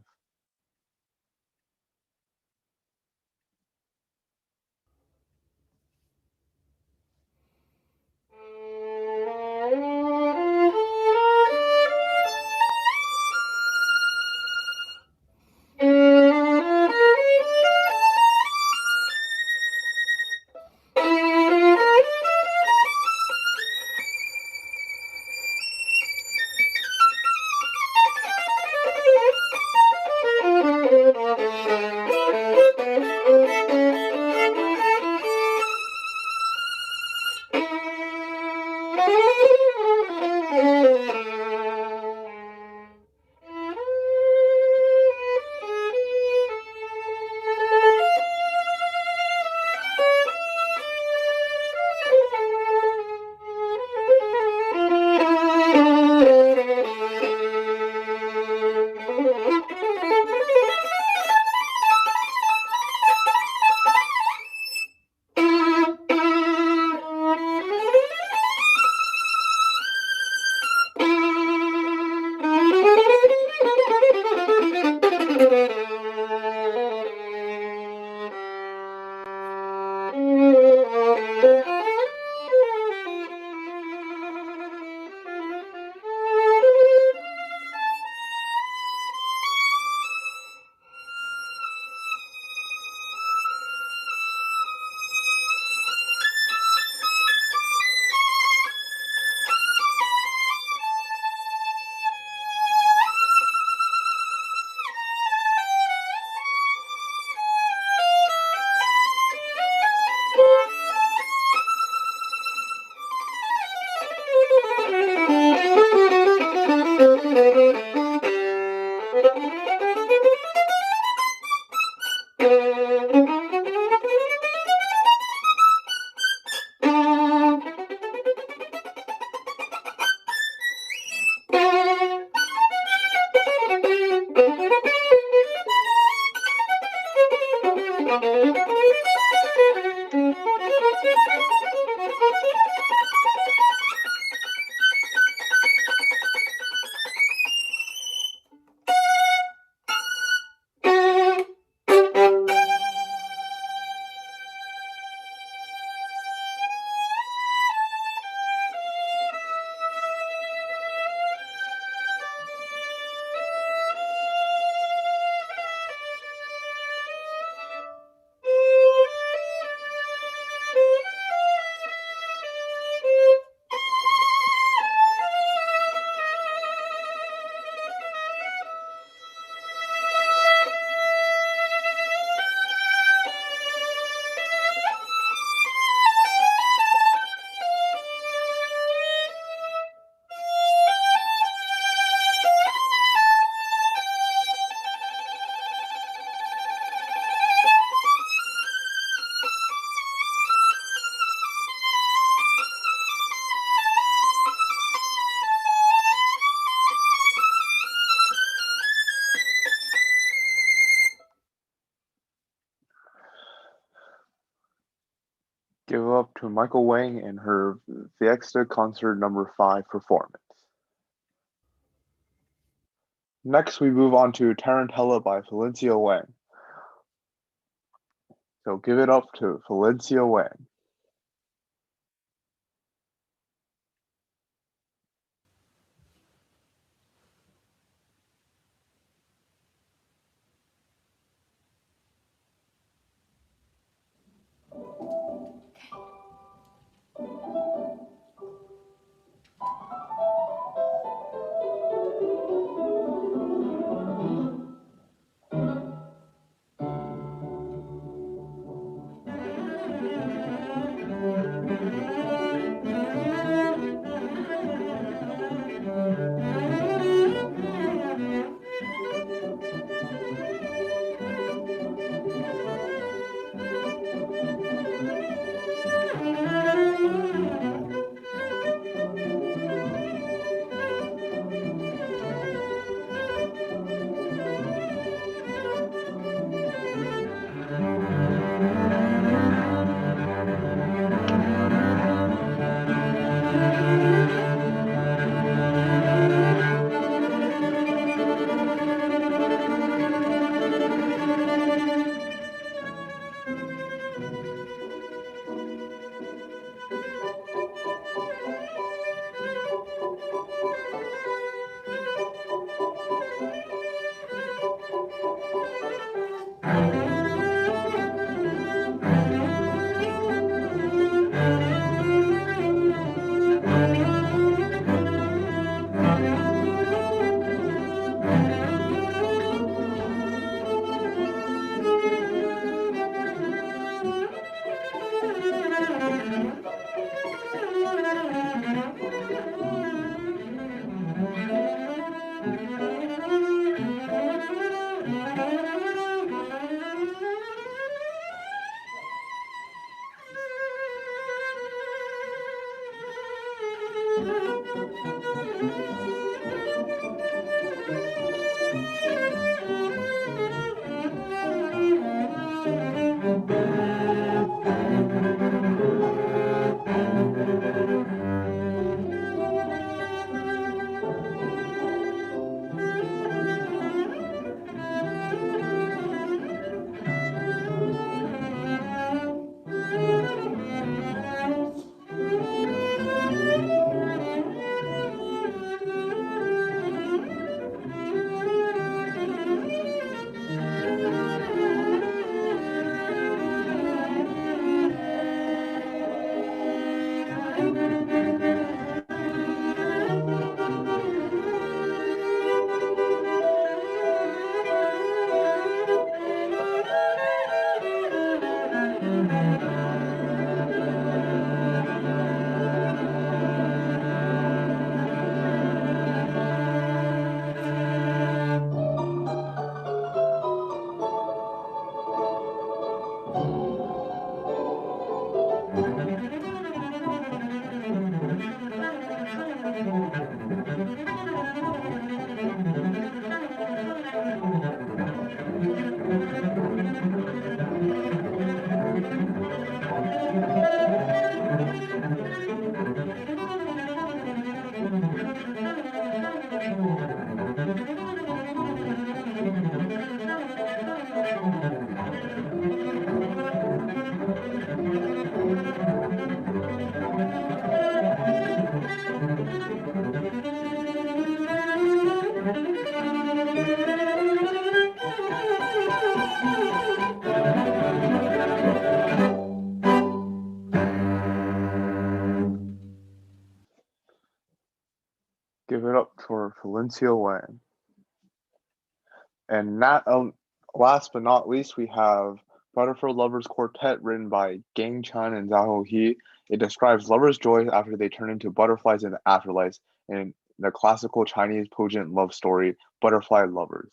Speaker 1: Give up to Michael Wang and her Fiesta Concert number 5 performance. Next, we move on to Tarantella by Valencia Wang. So give it up to Valencia Wang. Give it up for Valencia Wang. And last but not least, we have Butterfly Lovers Quartet, written by Gang Chan and Zhao He. It describes lovers' joy after they turn into butterflies in the afterlife in the classical Chinese pageant love story, Butterfly Lovers.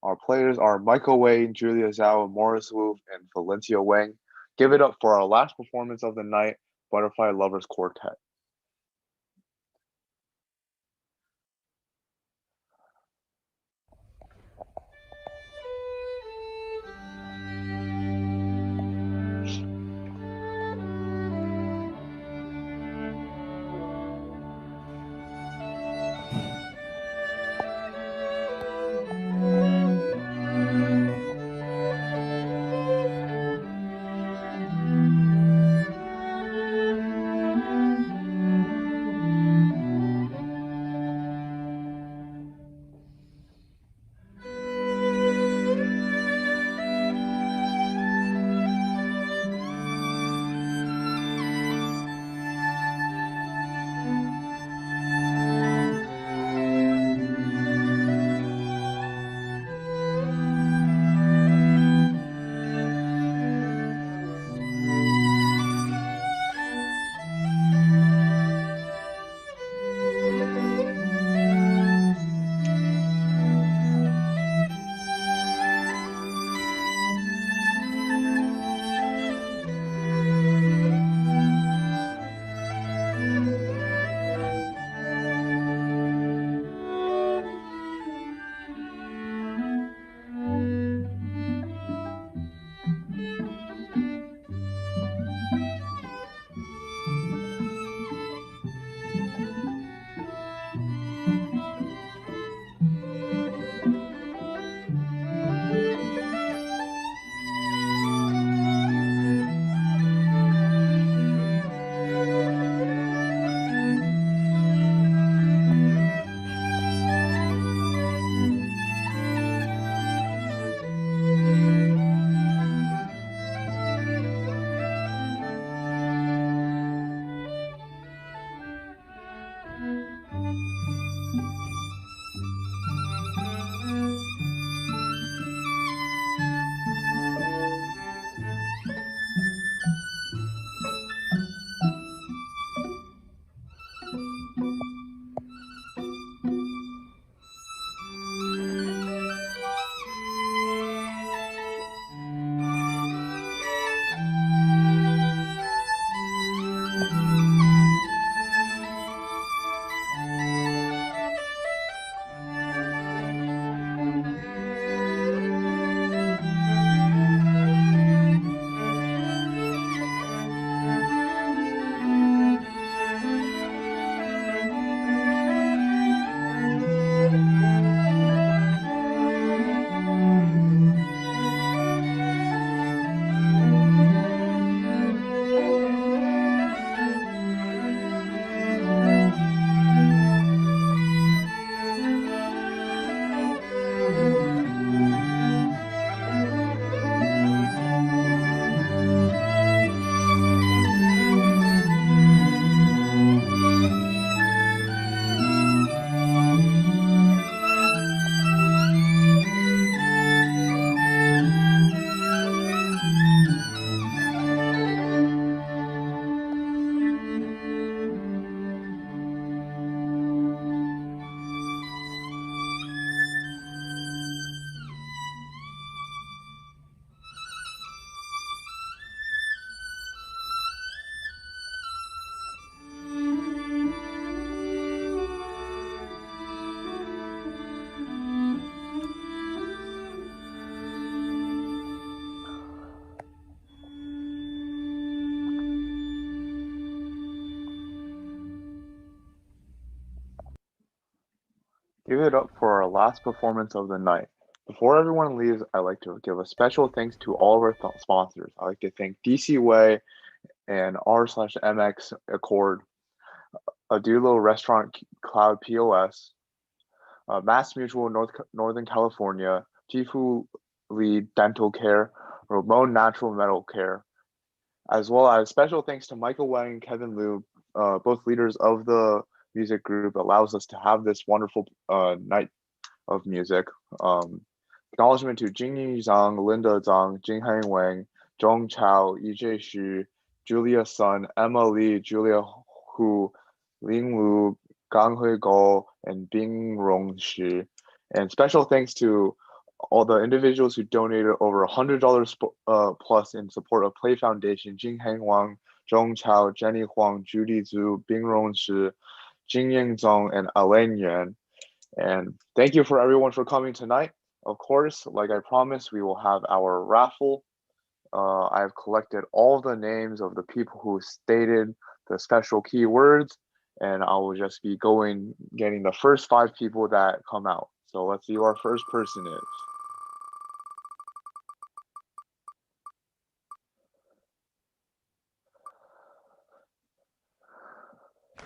Speaker 1: Our players are Michael Wei, Julia Zhao, Morris Wu, and Valencia Wang. Give it up for our last performance of the night, Butterfly Lovers Quartet. Give it up for our last performance of the night. Before everyone leaves, I'd like to give a special thanks to all of our sponsors. I'd like to thank DC Way and R/MX Accord, Adulo Restaurant Cloud POS, Mass Mutual Northern California, Tifu Lee Dental Care, Ramon Natural Metal Care, as well as special thanks to Michael Wang and Kevin Liu, both leaders of the music group, allows us to have this wonderful night of music. Acknowledgement to Jingyi Zhang, Linda Zhang, Jingheng Wang, Zhong Chao, EJ Xu, Julia Sun, Emma Lee, Julia Hu, Ling Lu, Ganghui Gou, and Bing Rong Shi. And special thanks to all the individuals who donated over $100 plus in support of Play Foundation: Jingheng Wang, Zhong Chao, Jenny Huang, Judy Zhu, Bingrong Shi, Jingying Zhong, and Alain Yuan. And thank you for everyone for coming tonight. Of course, like I promised, we will have our raffle. I've collected all the names of the people who stated the special keywords, and I will just be getting the first 5 people that come out. So let's see who our first person is.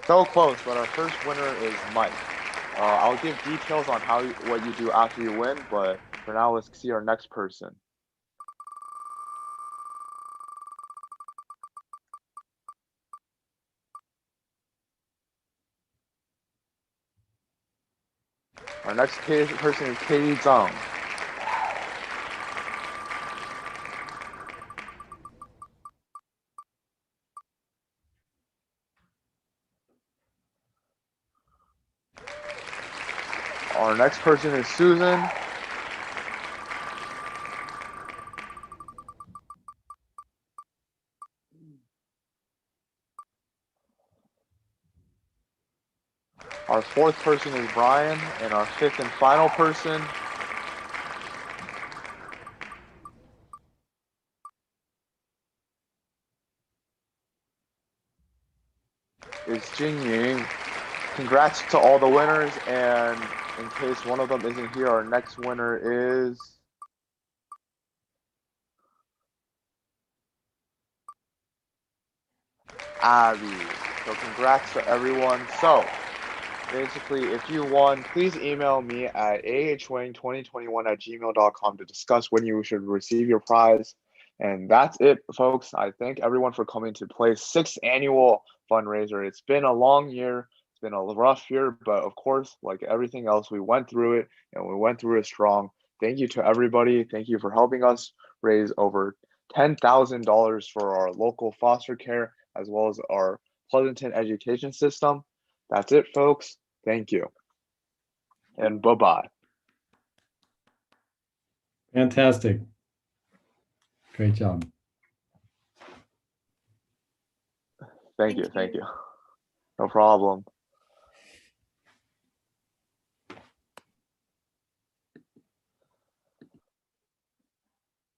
Speaker 1: So close, but our first winner is Mike. I'll give details on what you do after you win, but for now, let's see our next person. Our next person is Katie Zhang. Our next person is Susan. Our 4th person is Brian, and our 5th and final person is Jin Ying. Congrats to all the winners, and in case one of them isn't here, our next winner is Abby. So congrats to everyone. So basically, if you won, please email me at ahwang2021@gmail.com to discuss when you should receive your prize. And that's it, folks. I thank everyone for coming to Play's 6th annual fundraiser. It's been a long year. It's been a rough year, but of course, like everything else, we went through it, and we went through it strong. Thank you to everybody. Thank you for helping us raise over $10,000 for our local foster care, as well as our Pleasanton education system. That's it, folks. Thank you. And bye-bye.
Speaker 3: Fantastic. Great job.
Speaker 1: Thank you. No problem.